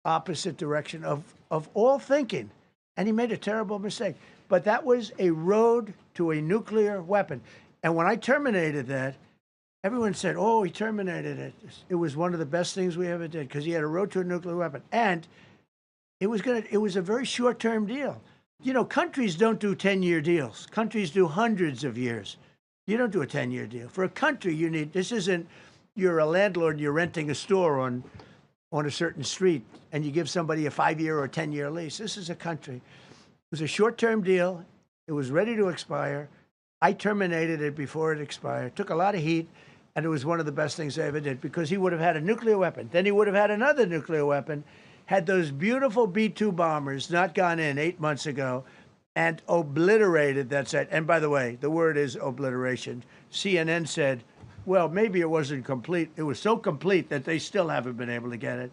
Speaker 1: opposite direction of all thinking, and he made a terrible mistake. But that was a road to a nuclear weapon. And when I terminated that, everyone said, oh, he terminated it. It was one of the best things we ever did, because he had a road to a nuclear weapon. And it was a very short-term deal. You know, countries don't do 10-year deals. Countries do hundreds of years. You don't do a 10-year deal. For a country, you're a landlord and you're renting a store on a certain street, and you give somebody a 5-year or a 10-year lease. This is a country. It was a short-term deal. It was ready to expire. I terminated it before it expired. Took a lot of heat, and it was one of the best things I ever did, because he would have had a nuclear weapon. Then he would have had another nuclear weapon, had those beautiful B-2 bombers not gone in 8 months ago and obliterated that site. And by the way, the word is obliteration. CNN said, well, maybe it wasn't complete. It was so complete that they still haven't been able to get it.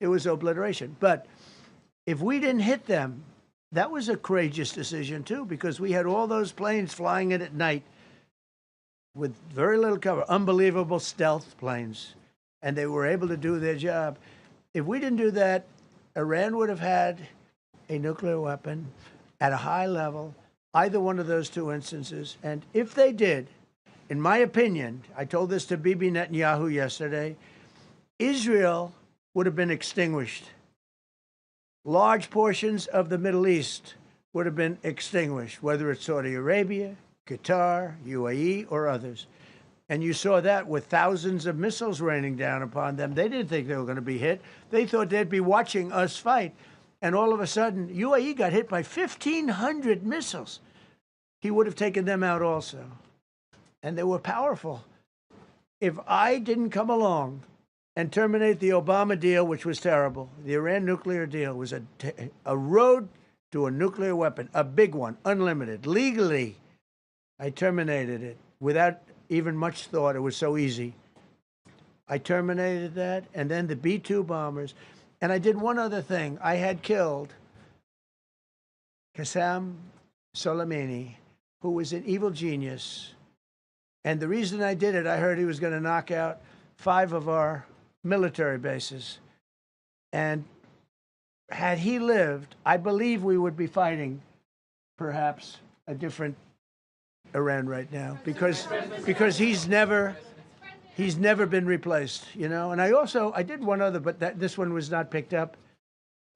Speaker 1: It was obliteration. But if we didn't hit them, that was a courageous decision, too, because we had all those planes flying in at night with very little cover, unbelievable stealth planes, and they were able to do their job. If we didn't do that, Iran would have had a nuclear weapon at a high level, either one of those two instances. And if they did, in my opinion, I told this to Bibi Netanyahu yesterday, Israel would have been extinguished. Large portions of the Middle East would have been extinguished, whether it's Saudi Arabia, Qatar, UAE, or others. And you saw that with thousands of missiles raining down upon them. They didn't think they were going to be hit. They thought they'd be watching us fight. And all of a sudden, UAE got hit by 1,500 missiles. He would have taken them out also. And they were powerful. If I didn't come along and terminate the Obama deal, which was terrible, the Iran nuclear deal was a road to a nuclear weapon, a big one, unlimited, legally. I terminated it without even much thought. It was so easy. I terminated that, and then the B-2 bombers. And I did one other thing. I had killed Qasem Soleimani, who was an evil genius. And the reason I did it, I heard he was going to knock out 5 of our military bases. And had he lived, I believe we would be fighting perhaps a different Iran right now, because he's never been replaced, you know. And I did one other, but this one was not picked up.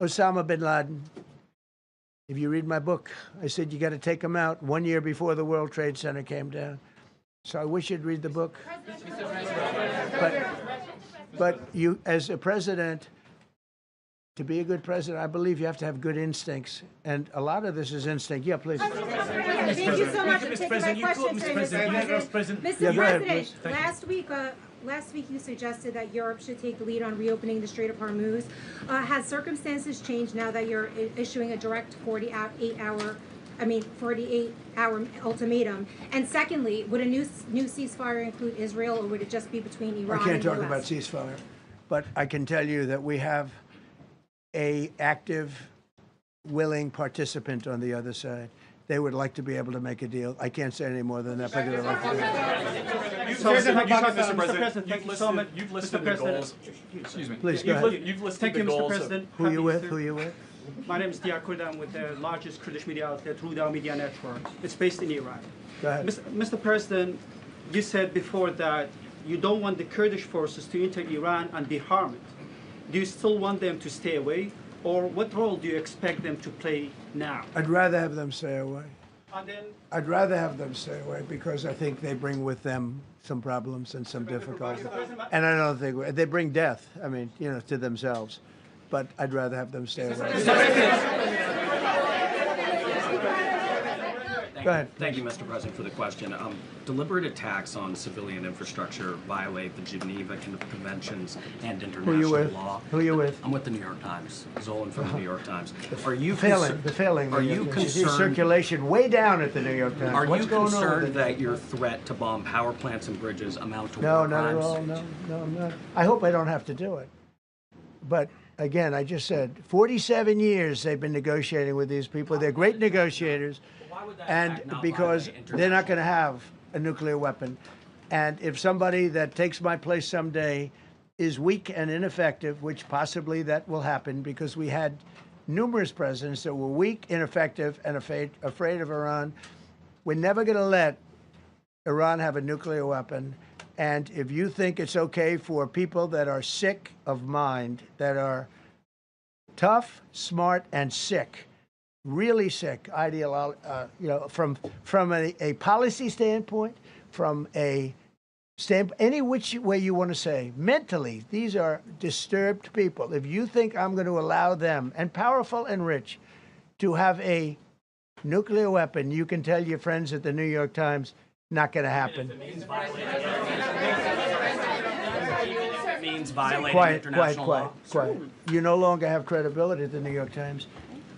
Speaker 1: Osama bin Laden. If you read my book, I said you got to take him out 1 year before the World Trade Center came down. So I wish you'd read the book. But you, as a president, to be a good president, I believe you have to have good instincts. And a lot of this is instinct. Yeah, please.
Speaker 10: Thank you so much for taking my question, Mr. President.
Speaker 1: Yeah, go ahead, please.
Speaker 10: Last week you suggested that Europe should take the lead on reopening the Strait of Hormuz. Has circumstances changed now that you're issuing a direct 48-hour ultimatum? And secondly, would a new ceasefire include Israel, or would it just be between Iran and
Speaker 1: I can't
Speaker 10: the
Speaker 1: talk
Speaker 10: US?
Speaker 1: about ceasefire, but I can tell you that we have a active, willing participant on the other side. They would like to be able to make a deal. I can't say any more than that, but they'd like to do it.
Speaker 11: Mr. President, you've listed the goals. Excuse me.
Speaker 1: Please, go ahead.
Speaker 11: You've listed
Speaker 3: Thank
Speaker 11: the
Speaker 3: you, Mr.
Speaker 11: goals.
Speaker 3: President.
Speaker 1: Who are you with? Who are you with?
Speaker 3: My name is Dia Kurd. I'm with the largest Kurdish media outlet, Ruda Media Network. It's based in Iran.
Speaker 1: Go ahead.
Speaker 3: Mr. President, you said before that you don't want the Kurdish forces to enter Iran and be harmed. Do you still want them to stay away? Or what role do you expect them to play now?
Speaker 1: I'd rather have them stay away.
Speaker 3: And then,
Speaker 1: I'd rather have them stay away because I think they bring with them some problems and some difficulties. And I don't think they bring death, I mean, you know, to themselves. But I'd rather have them stay away. Go ahead.
Speaker 12: Thank you, Mr. President, for the question. Deliberate attacks on civilian infrastructure violate the Geneva Conventions and
Speaker 1: Who
Speaker 12: international
Speaker 1: you with?
Speaker 12: law.
Speaker 1: Who you with?
Speaker 12: I'm with the New York Times. Zolan from the New York Times. Are you
Speaker 1: The failing.
Speaker 12: Are you concerned?
Speaker 1: Circulation way down at the New York Times.
Speaker 12: Are
Speaker 1: What's
Speaker 12: you
Speaker 1: going on
Speaker 12: concerned
Speaker 1: with it?
Speaker 12: that your threat to bomb power plants and bridges amount to
Speaker 1: No,
Speaker 12: war
Speaker 1: not at
Speaker 12: crimes?
Speaker 1: all. No, I'm not. I hope I don't have to do it. But again, I just said 47 years they've been negotiating with these people. They're great negotiators. And because they're not going to have a nuclear weapon. And if somebody that takes my place someday is weak and ineffective, which possibly that will happen because we had numerous presidents that were weak, ineffective, and afraid of Iran, we're never going to let Iran have a nuclear weapon. And if you think it's okay for people that are sick of mind, that are tough, smart, and sick, really sick, from a policy standpoint, from a any which way you want to say, mentally, these are disturbed people. If you think I'm going to allow them, and powerful and rich, to have a nuclear weapon, you can tell your friends at the New York Times, not going to happen.
Speaker 12: It means violating international law.
Speaker 1: Quiet. You no longer have credibility at the New York Times.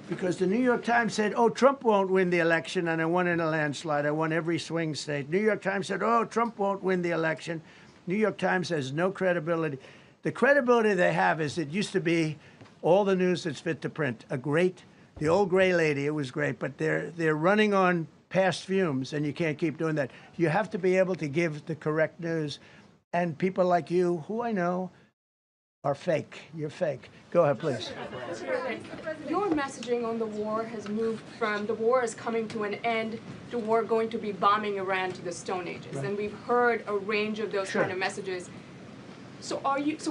Speaker 1: Because the New York Times said, oh, Trump won't win the election, and I won in a landslide. I won every swing state. New York Times said, oh, Trump won't win the election. New York Times has no credibility. The credibility they have is it used to be all the news that's fit to print. The old gray lady, it was great, but they're running on past fumes, and you can't keep doing that. You have to be able to give the correct news. And people like you, who I know, are fake. You're fake. Go ahead, please.
Speaker 13: Your messaging on the war has moved from the war is coming to an end to war going to be bombing Iran to the Stone Ages. Right. And we've heard a range of those kind of messages. So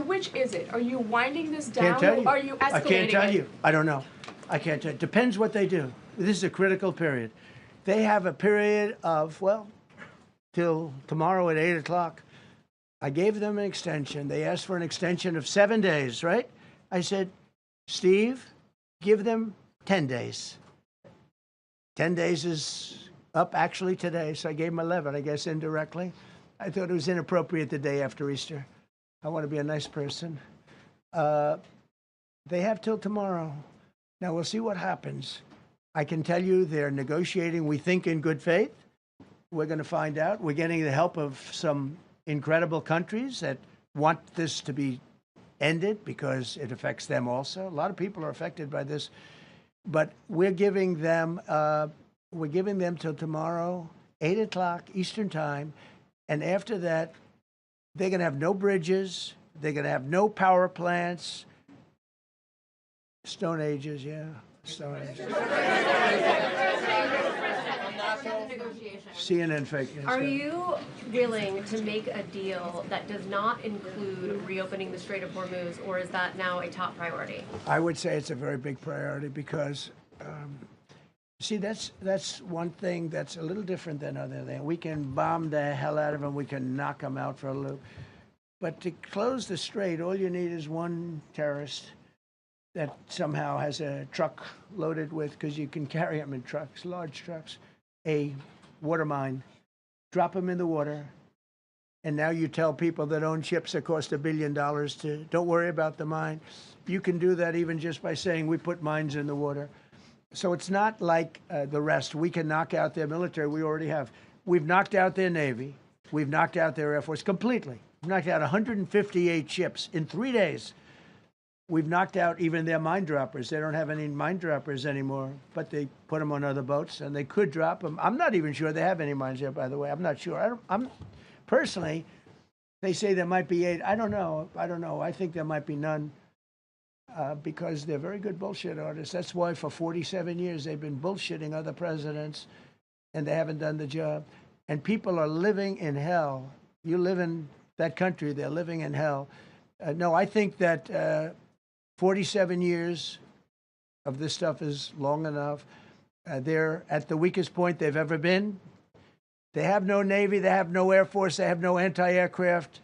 Speaker 13: which is it? Are you winding this down?
Speaker 1: Can't tell you.
Speaker 13: Or are you escalating
Speaker 1: I can't tell
Speaker 13: it?
Speaker 1: you. I don't know. I can't tell you. Depends what they do. This is a critical period. They have a period of, well, till tomorrow at 8 o'clock. I gave them an extension. They asked for an extension of 7 days, right? I said, Steve, give them 10 days. 10 days is up actually today, so I gave them 11, I guess, indirectly. I thought it was inappropriate the day after Easter. I want to be a nice person. They have till tomorrow. Now, we'll see what happens. I can tell you they're negotiating, we think, in good faith. We're going to find out. We're getting the help of some incredible countries that want this to be ended because it affects them also. A lot of people are affected by this, but we're giving them till tomorrow, 8 o'clock Eastern time, and after that, they're going to have no bridges, They're going to have no power plants. Stone Ages, yeah. Stone Ages. CNN fake news.
Speaker 14: Are you willing to make a deal that does not include reopening the Strait of Hormuz, or is that now a top priority?
Speaker 1: I would say it's a very big priority because, see, that's one thing that's a little different than other things. We can bomb the hell out of them. We can knock them out for a loop. But to close the strait, all you need is one terrorist that somehow has a truck loaded with, because you can carry them in trucks, large trucks, a water mine, drop them in the water, and now you tell people that own ships that cost $1 billion to don't worry about the mine. You can do that even just by saying we put mines in the water. So it's not like the rest. We can knock out their military. We already have. We've knocked out their Navy. We've knocked out their Air Force completely. We've knocked out 158 ships in 3 days. We've knocked out even their mine droppers. They don't have any mine droppers anymore, but they put them on other boats, and they could drop them. I'm not even sure they have any mines there, by the way. I'm not sure. I'm personally, they say there might be 8. I don't know. I think there might be none because they're very good bullshit artists. That's why for 47 years they've been bullshitting other presidents, and they haven't done the job. And people are living in hell. You live in that country, they're living in hell. No, I think that 47 years of this stuff is long enough. They're at the weakest point they've ever been. They have no Navy, they have no Air Force, they have no anti-aircraft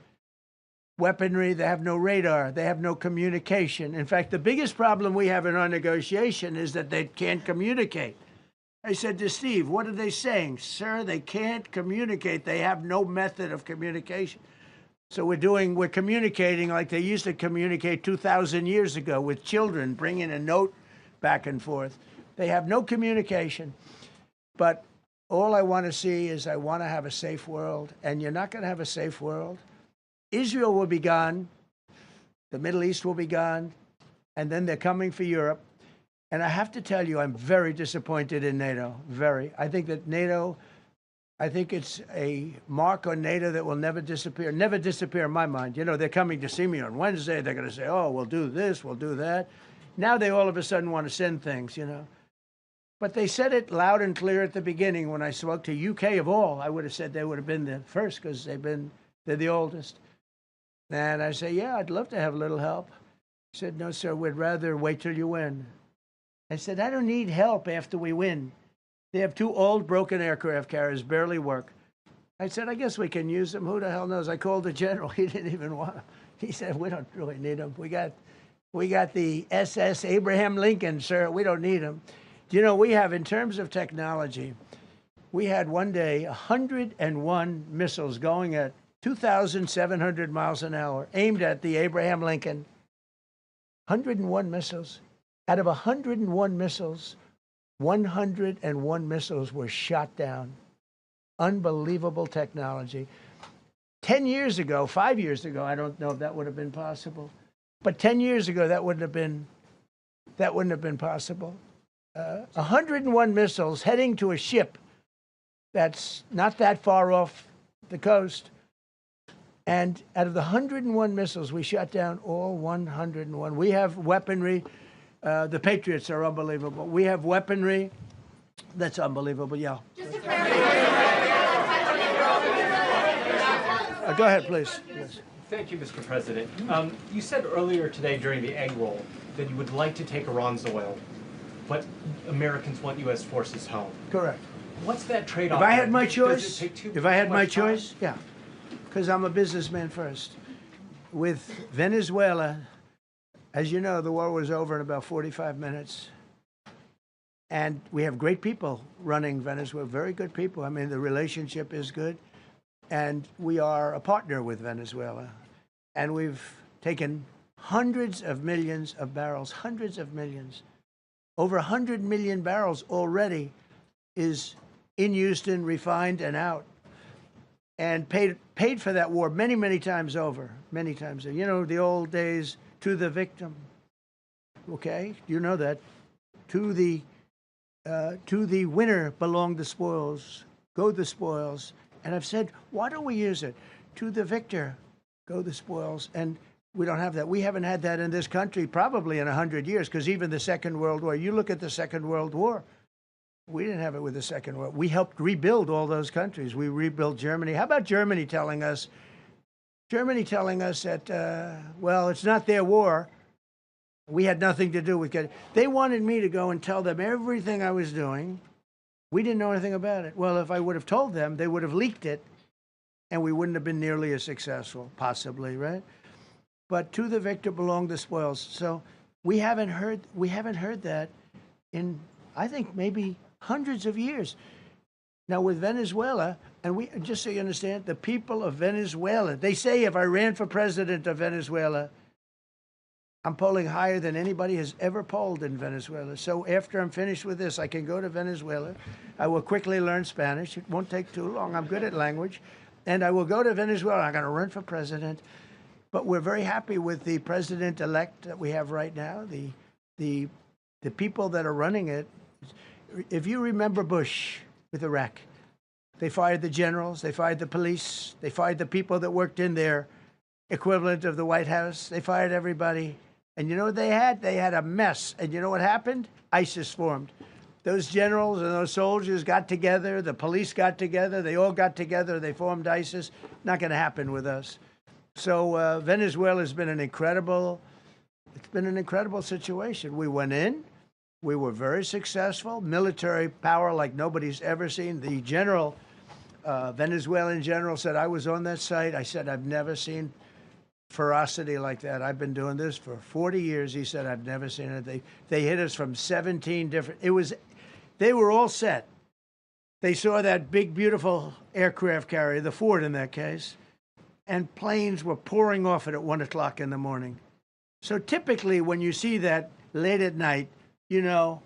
Speaker 1: weaponry, they have no radar, they have no communication. In fact, the biggest problem we have in our negotiation is that they can't communicate. I said to Steve, what are they saying? Sir, they can't communicate. They have no method of communication. So we're communicating like they used to communicate 2,000 years ago with children, bringing a note back and forth. They have no communication. But all I want to see is I want to have a safe world, and you're not going to have a safe world. Israel will be gone. The Middle East will be gone. And then they're coming for Europe. And I have to tell you, I'm very disappointed in NATO, very. I think that NATO, I think it's a mark on NATO that will never disappear in my mind. You know, they're coming to see me on Wednesday. They're going to say, oh, we'll do this, we'll do that. Now they all of a sudden want to send things, you know. But they said it loud and clear at the beginning when I spoke to UK of all. I would have said they would have been the first because they're the oldest. And I say, yeah, I'd love to have a little help. He said, no, sir, we'd rather wait till you win. I said, I don't need help after we win. They have 2 old broken aircraft carriers, barely work. I said, I guess we can use them. Who the hell knows? I called the general. He didn't even want them. He said, we don't really need them. We got the SS Abraham Lincoln, sir. We don't need them. You know, we have, in terms of technology, we had one day 101 missiles going at 2,700 miles an hour, aimed at the Abraham Lincoln. 101 missiles. Out of 101 missiles, 101 missiles were shot down. Unbelievable technology. 10 years ago, 5 years ago, I don't know if that would have been possible. But 10 years ago, that wouldn't have been possible. 101 missiles heading to a ship that's not that far off the coast. And out of the 101 missiles, we shot down all 101. We have weaponry. The Patriots are unbelievable. We have weaponry that's unbelievable, yeah. Go ahead, please. Yes.
Speaker 7: Thank you, Mr. President. You said earlier today during the egg roll that you would like to take Iran's oil, but Americans want U.S. forces home.
Speaker 1: Correct.
Speaker 7: What's that trade-off?
Speaker 1: If I had my choice, yeah, because I'm a businessman first. With Venezuela, as you know, the war was over in about 45 minutes. And we have great people running Venezuela, very good people. I mean, the relationship is good. And we are a partner with Venezuela. And we've taken hundreds of millions of barrels, hundreds of millions. Over 100 million barrels already is in Houston, refined and out. And paid for that war many, many times over, many times over. You know, the old days, to the victim. Okay, you know that. To the winner belong the spoils. Go the spoils. And I've said, why don't we use it? To the victor, go the spoils. And We don't have that. We haven't had that in this country probably in 100 years, because even the Second World War, you look at the Second World War, we didn't have it with the Second World. We helped rebuild all those countries. We rebuilt Germany. How about Germany telling us that, well, it's not their war. We had nothing to do with it. They wanted me to go and tell them everything I was doing. We didn't know anything about it. Well, if I would have told them, they would have leaked it, and we wouldn't have been nearly as successful, possibly, right? But to the victor belong the spoils. So we haven't heard that in, I think, maybe hundreds of years. Now with Venezuela, and we, just so you understand, the people of Venezuela, they say if I ran for president of Venezuela, I'm polling higher than anybody has ever polled in Venezuela. So after I'm finished with this, I can go to Venezuela. I will quickly learn Spanish. It won't take too long. I'm good at language. And I will go to Venezuela. I'm going to run for president. But we're very happy with the president-elect that we have right now, the people that are running it. If you remember Bush with Iraq, they fired the generals, they fired the police, they fired the people that worked in their equivalent of the White House. They fired everybody. And you know what they had? They had a mess. And you know what happened? ISIS formed. Those generals and those soldiers got together, the police got together, they all got together, they formed ISIS. Not going to happen with us. So Venezuela has been an incredible situation. We went in, we were very successful, military power like nobody's ever seen. The general, Venezuelan general said, I was on that site. I said, I've never seen ferocity like that. I've been doing this for 40 years. He said, I've never seen it. They hit us from 17 different, they were all set. They saw that big, beautiful aircraft carrier, the Ford in that case, and planes were pouring off it at 1 o'clock in the morning. So typically when you see that late at night, you know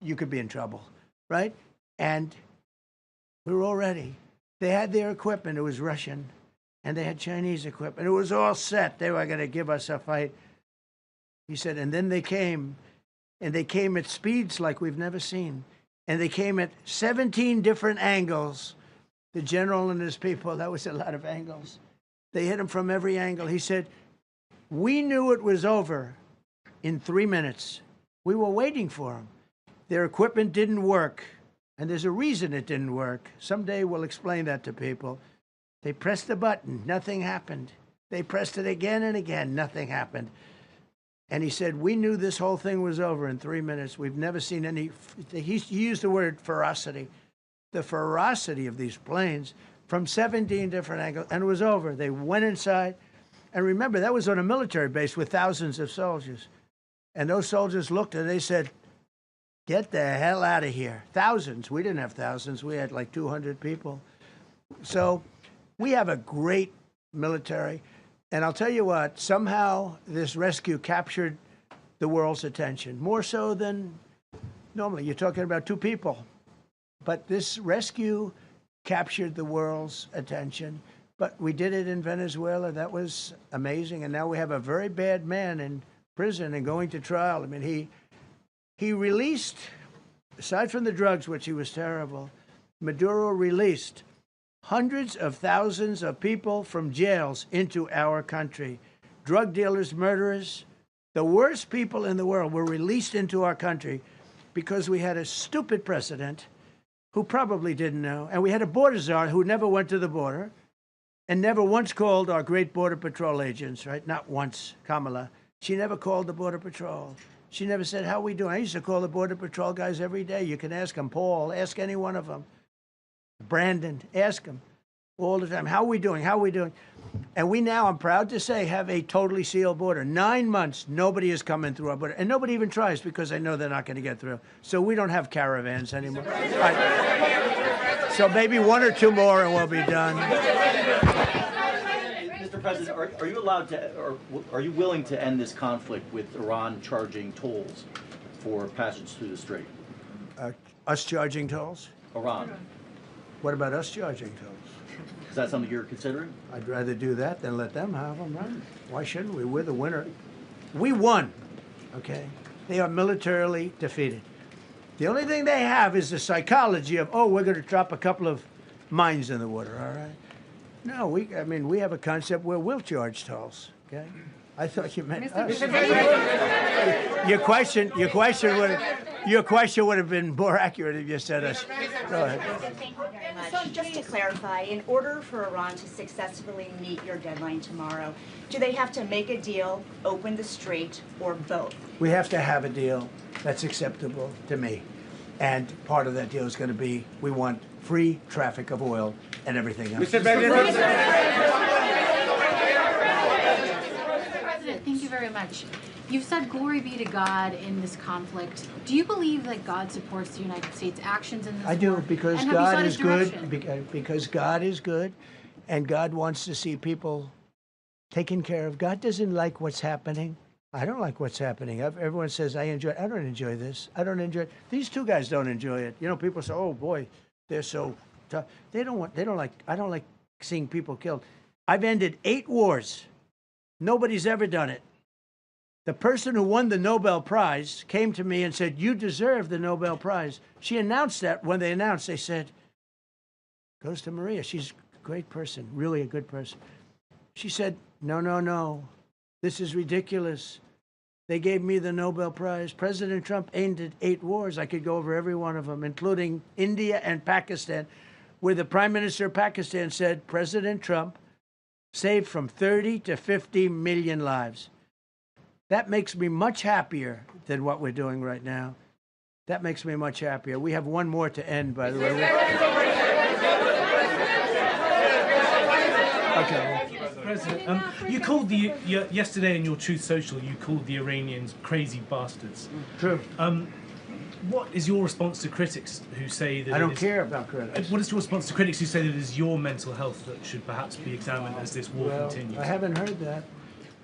Speaker 1: you could be in trouble, right? And we were all ready. They had their equipment. It was Russian. And they had Chinese equipment. It was all set. They were going to give us a fight. He said, and then they came, and they came at speeds like we've never seen. And they came at 17 different angles. The general and his people, that was a lot of angles. They hit him from every angle. He said, we knew it was over in 3 minutes. We were waiting for them. Their equipment didn't work. And there's a reason it didn't work. Someday we'll explain that to people. They pressed the button, nothing happened. They pressed it again and again, nothing happened. And he said, we knew this whole thing was over in 3 minutes. We've never seen any, he used the word ferocity. The ferocity of these planes from 17 different angles, and it was over. They went inside. And remember, that was on a military base with thousands of soldiers. And those soldiers looked and they said, get the hell out of here. Thousands. We didn't have thousands. We had like 200 people. So we have a great military. And I'll tell you what, somehow this rescue captured the world's attention, more so than normally. You're talking about 2 people. But this rescue captured the world's attention. But we did it in Venezuela. That was amazing. And now we have a very bad man in prison and going to trial. I mean, he released, aside from the drugs, which he was terrible, Maduro released hundreds of thousands of people from jails into our country. Drug dealers, murderers, the worst people in the world were released into our country because we had a stupid president who probably didn't know. And we had a border czar who never went to the border and never once called our great Border Patrol agents, right? Not once, Kamala. She never called the Border Patrol. She never said, how are we doing? I used to call the Border Patrol guys every day. You can ask them, Paul, ask any one of them. Brandon, ask them all the time. How are we doing? How are we doing? And we now, I'm proud to say, have a totally sealed border. 9 months, nobody is coming through our border. And nobody even tries because they know they're not going to get through. So we don't have caravans anymore. So maybe 1 or 2 more and we'll be done.
Speaker 15: Mr. President, are you allowed to, or are you willing to end this conflict with Iran charging tolls for passage through the strait?
Speaker 1: Us charging tolls?
Speaker 15: Iran.
Speaker 1: What about us charging tolls?
Speaker 15: Is that something you're considering?
Speaker 1: I'd rather do that than let them have them, right? Why shouldn't we? We're the winner. We won, okay? They are militarily defeated. The only thing they have is the psychology of, oh, we're going to drop a couple of mines in the water, all right? No, we have a concept where we'll charge tolls, okay? I thought you meant us. Your question would have been more accurate if you said us. Go ahead.
Speaker 8: Thank you very much. So just to clarify, in order for Iran to successfully meet your deadline tomorrow, do they have to make a deal, open the strait, or both?
Speaker 1: We have to have a deal that's acceptable to me. And part of that deal is going to be we want free traffic of oil and everything else.
Speaker 16: Mr. President, thank you very much. You've said glory be to God in this conflict. Do you believe that God supports the United States' actions in this war?
Speaker 1: I do, because
Speaker 16: And have you
Speaker 1: God
Speaker 16: sought
Speaker 1: is
Speaker 16: his
Speaker 1: good.
Speaker 16: direction?
Speaker 1: Because God is good, and God wants to see people taken care of. God doesn't like what's happening. I don't like what's happening. Everyone says I enjoy it. I don't enjoy this. I don't enjoy it. These two guys don't enjoy it. You know, people say, "Oh boy, they're so tough." I don't like seeing people killed. I've ended 8 wars. Nobody's ever done it. The person who won the Nobel Prize came to me and said, "You deserve the Nobel Prize." She announced that when they announced, they said, "Goes to Maria. She's a great person, really a good person." She said, "No, no, no. This is ridiculous. They gave me the Nobel Prize. President Trump ended 8 wars. I could go over every one of them, including India and Pakistan, where the Prime Minister of Pakistan said President Trump saved from 30 to 50 million lives. That makes me much happier than what we're doing right now. That makes me much happier. We have one more to end, by the way. Okay.
Speaker 17: President, you called yesterday in your Truth Social, you called the Iranians crazy bastards.
Speaker 1: True.
Speaker 17: What is your response to critics who say that
Speaker 1: I don't care about critics.
Speaker 17: What is your response to critics who say that it is your mental health that should perhaps be examined as this war continues?
Speaker 1: I haven't heard that.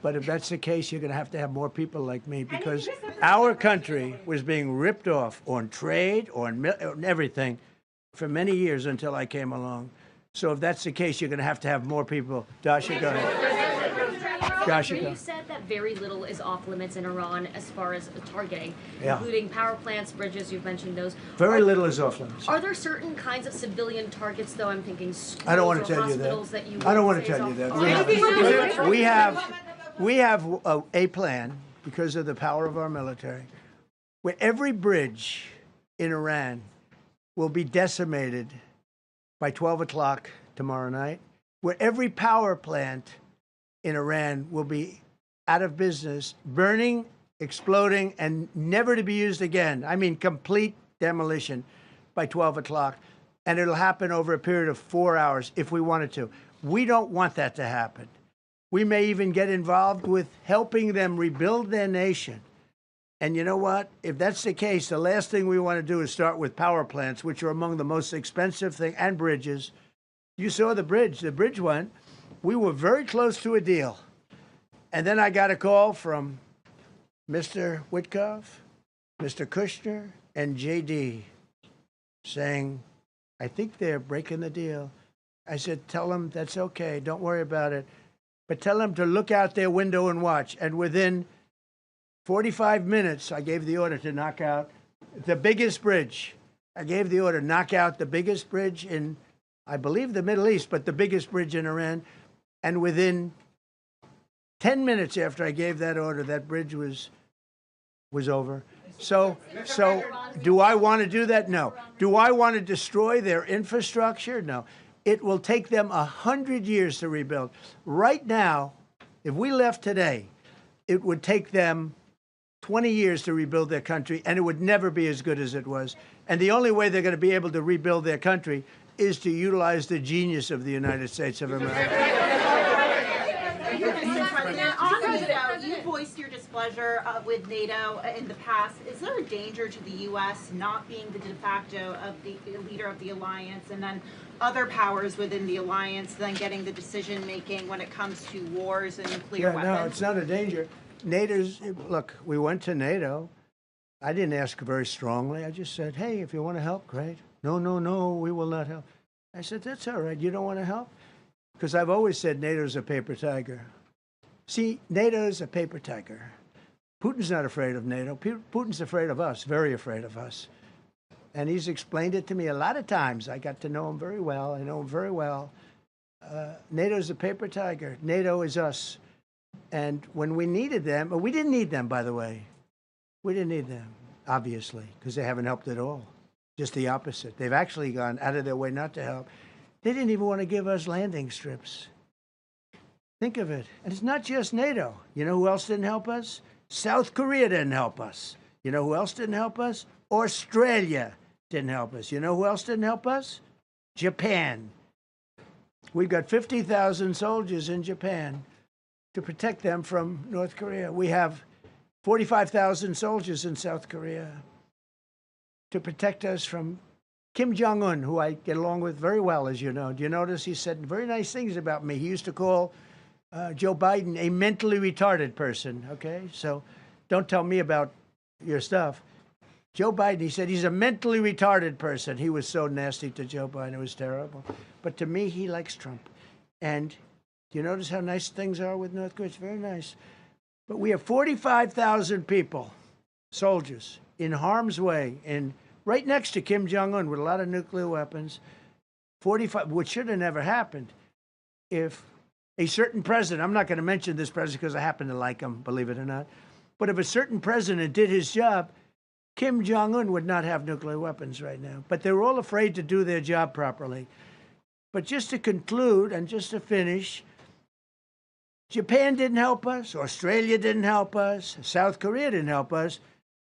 Speaker 1: But if that's the case, you're going to have more people like me, because our country was being ripped off on trade, on everything, for many years until I came along. So if that's the case, you're going to have more people. Dasha, go ahead. Dasha, go.
Speaker 18: You said that very little is off limits in Iran as far as targeting,
Speaker 1: Yeah.
Speaker 18: including power plants, bridges, you've mentioned those.
Speaker 1: Very little is off limits.
Speaker 18: Are there certain kinds of civilian targets, though? I'm thinking schools
Speaker 1: I don't want
Speaker 18: or
Speaker 1: to tell you
Speaker 18: hospitals
Speaker 1: that.
Speaker 18: you
Speaker 1: I don't want
Speaker 18: would
Speaker 1: to
Speaker 18: say
Speaker 1: tell you
Speaker 18: is
Speaker 1: that.
Speaker 18: off-
Speaker 1: We have a plan, because of the power of our military, where every bridge in Iran will be decimated by 12 o'clock tomorrow night, where every power plant in Iran will be out of business, burning, exploding, and never to be used again. I mean, complete demolition by 12 o'clock. And it'll happen over a period of 4 hours if we wanted to. We don't want that to happen. We may even get involved with helping them rebuild their nation. And you know what? If that's the case, the last thing we want to do is start with power plants, which are among the most expensive things, and bridges. You saw the bridge. The bridge went. We were very close to a deal. And then I got a call from Mr. Witkoff, Mr. Kushner, and JD saying, "I think they're breaking the deal." I said, "Tell them that's okay. Don't worry about it. But tell them to look out their window and watch." And within 45 minutes, I gave the order to knock out the biggest bridge. I gave the order, knock out the biggest bridge in, I believe, the Middle East, but the biggest bridge in Iran. And within 10 minutes after I gave that order, that bridge was over. So do I want to do that? No. Do I want to destroy their infrastructure? No. It will take them 100 years to rebuild. Right now, if we left today, it would take them 20 years to rebuild their country, and it would never be as good as it was. And the only way they're going to be able to rebuild their country is to utilize the genius of the United States of America.
Speaker 19: On NATO, you voiced your displeasure with NATO in the past. Is there a danger to the U.S. not being the de facto of the leader of the alliance, and then other powers within the alliance then getting the decision-making when it comes to wars and nuclear weapons?
Speaker 1: No, it's not a danger. Look, we went to NATO. I didn't ask very strongly. I just said, "Hey, if you want to help, great." "No, no, no, we will not help." I said, "That's all right. You don't want to help?" Because I've always said NATO's a paper tiger. See, NATO's a paper tiger. Putin's not afraid of NATO. Putin's afraid of us, very afraid of us. And he's explained it to me a lot of times. I got to know him very well. I know him very well. NATO's a paper tiger. NATO is us. And when we needed them, we didn't need them, by the way. We didn't need them, obviously, because they haven't helped at all. Just the opposite. They've actually gone out of their way not to help. They didn't even want to give us landing strips. Think of it. And it's not just NATO. You know who else didn't help us? South Korea didn't help us. You know who else didn't help us? Australia didn't help us. You know who else didn't help us? Japan. We've got 50,000 soldiers in Japan to protect them from North Korea. We have 45,000 soldiers in South Korea to protect us from Kim Jong-un, who I get along with very well, as you know. Do you notice he said very nice things about me? He used to call Joe Biden a mentally retarded person, okay? So don't tell me about your stuff. Joe Biden, he said he's a mentally retarded person. He was so nasty to Joe Biden. It was terrible. But to me, he likes Trump. And do you notice how nice things are with North Korea? It's very nice. But we have 45,000 people, soldiers, in harm's way, and right next to Kim Jong-un with a lot of nuclear weapons. 45, which should have never happened if a certain president, I'm not going to mention this president because I happen to like him, believe it or not, but if a certain president did his job, Kim Jong-un would not have nuclear weapons right now. But they were all afraid to do their job properly. But just to conclude and just to finish, Japan didn't help us, Australia didn't help us, South Korea didn't help us,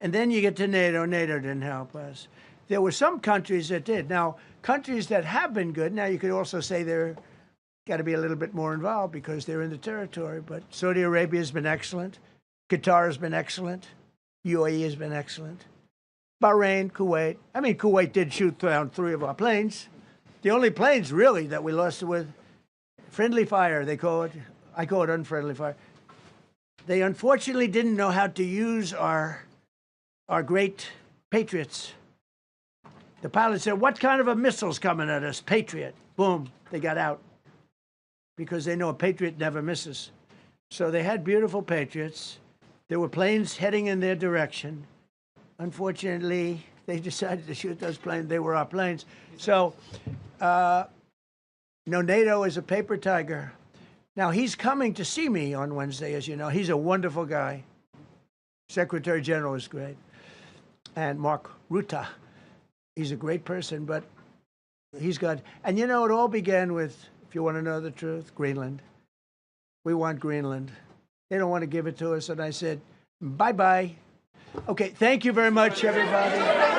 Speaker 1: and then you get to NATO, NATO didn't help us. There were some countries that did. Now, countries that have been good, now you could also say they're got to be a little bit more involved because they're in the territory, but Saudi Arabia has been excellent, Qatar has been excellent, UAE has been excellent, Bahrain, Kuwait. I mean, Kuwait did shoot down 3 of our planes. The only planes, really, that we lost with friendly fire, they call it. I call it unfriendly fire. They unfortunately didn't know how to use our great Patriots. The pilot said, "What kind of a missile's coming at us?" Patriot. Boom, they got out. Because they know a Patriot never misses. So they had beautiful Patriots. There were planes heading in their direction. Unfortunately, they decided to shoot those planes. They were our planes. So, NATO is a paper tiger. Now, he's coming to see me on Wednesday, as you know. He's a wonderful guy. Secretary General is great. And Mark Rutte, he's a great person, but he's got... And you know, it all began with, if you want to know the truth, Greenland. We want Greenland. They don't want to give it to us. And I said, bye-bye. Okay, thank you very much, everybody.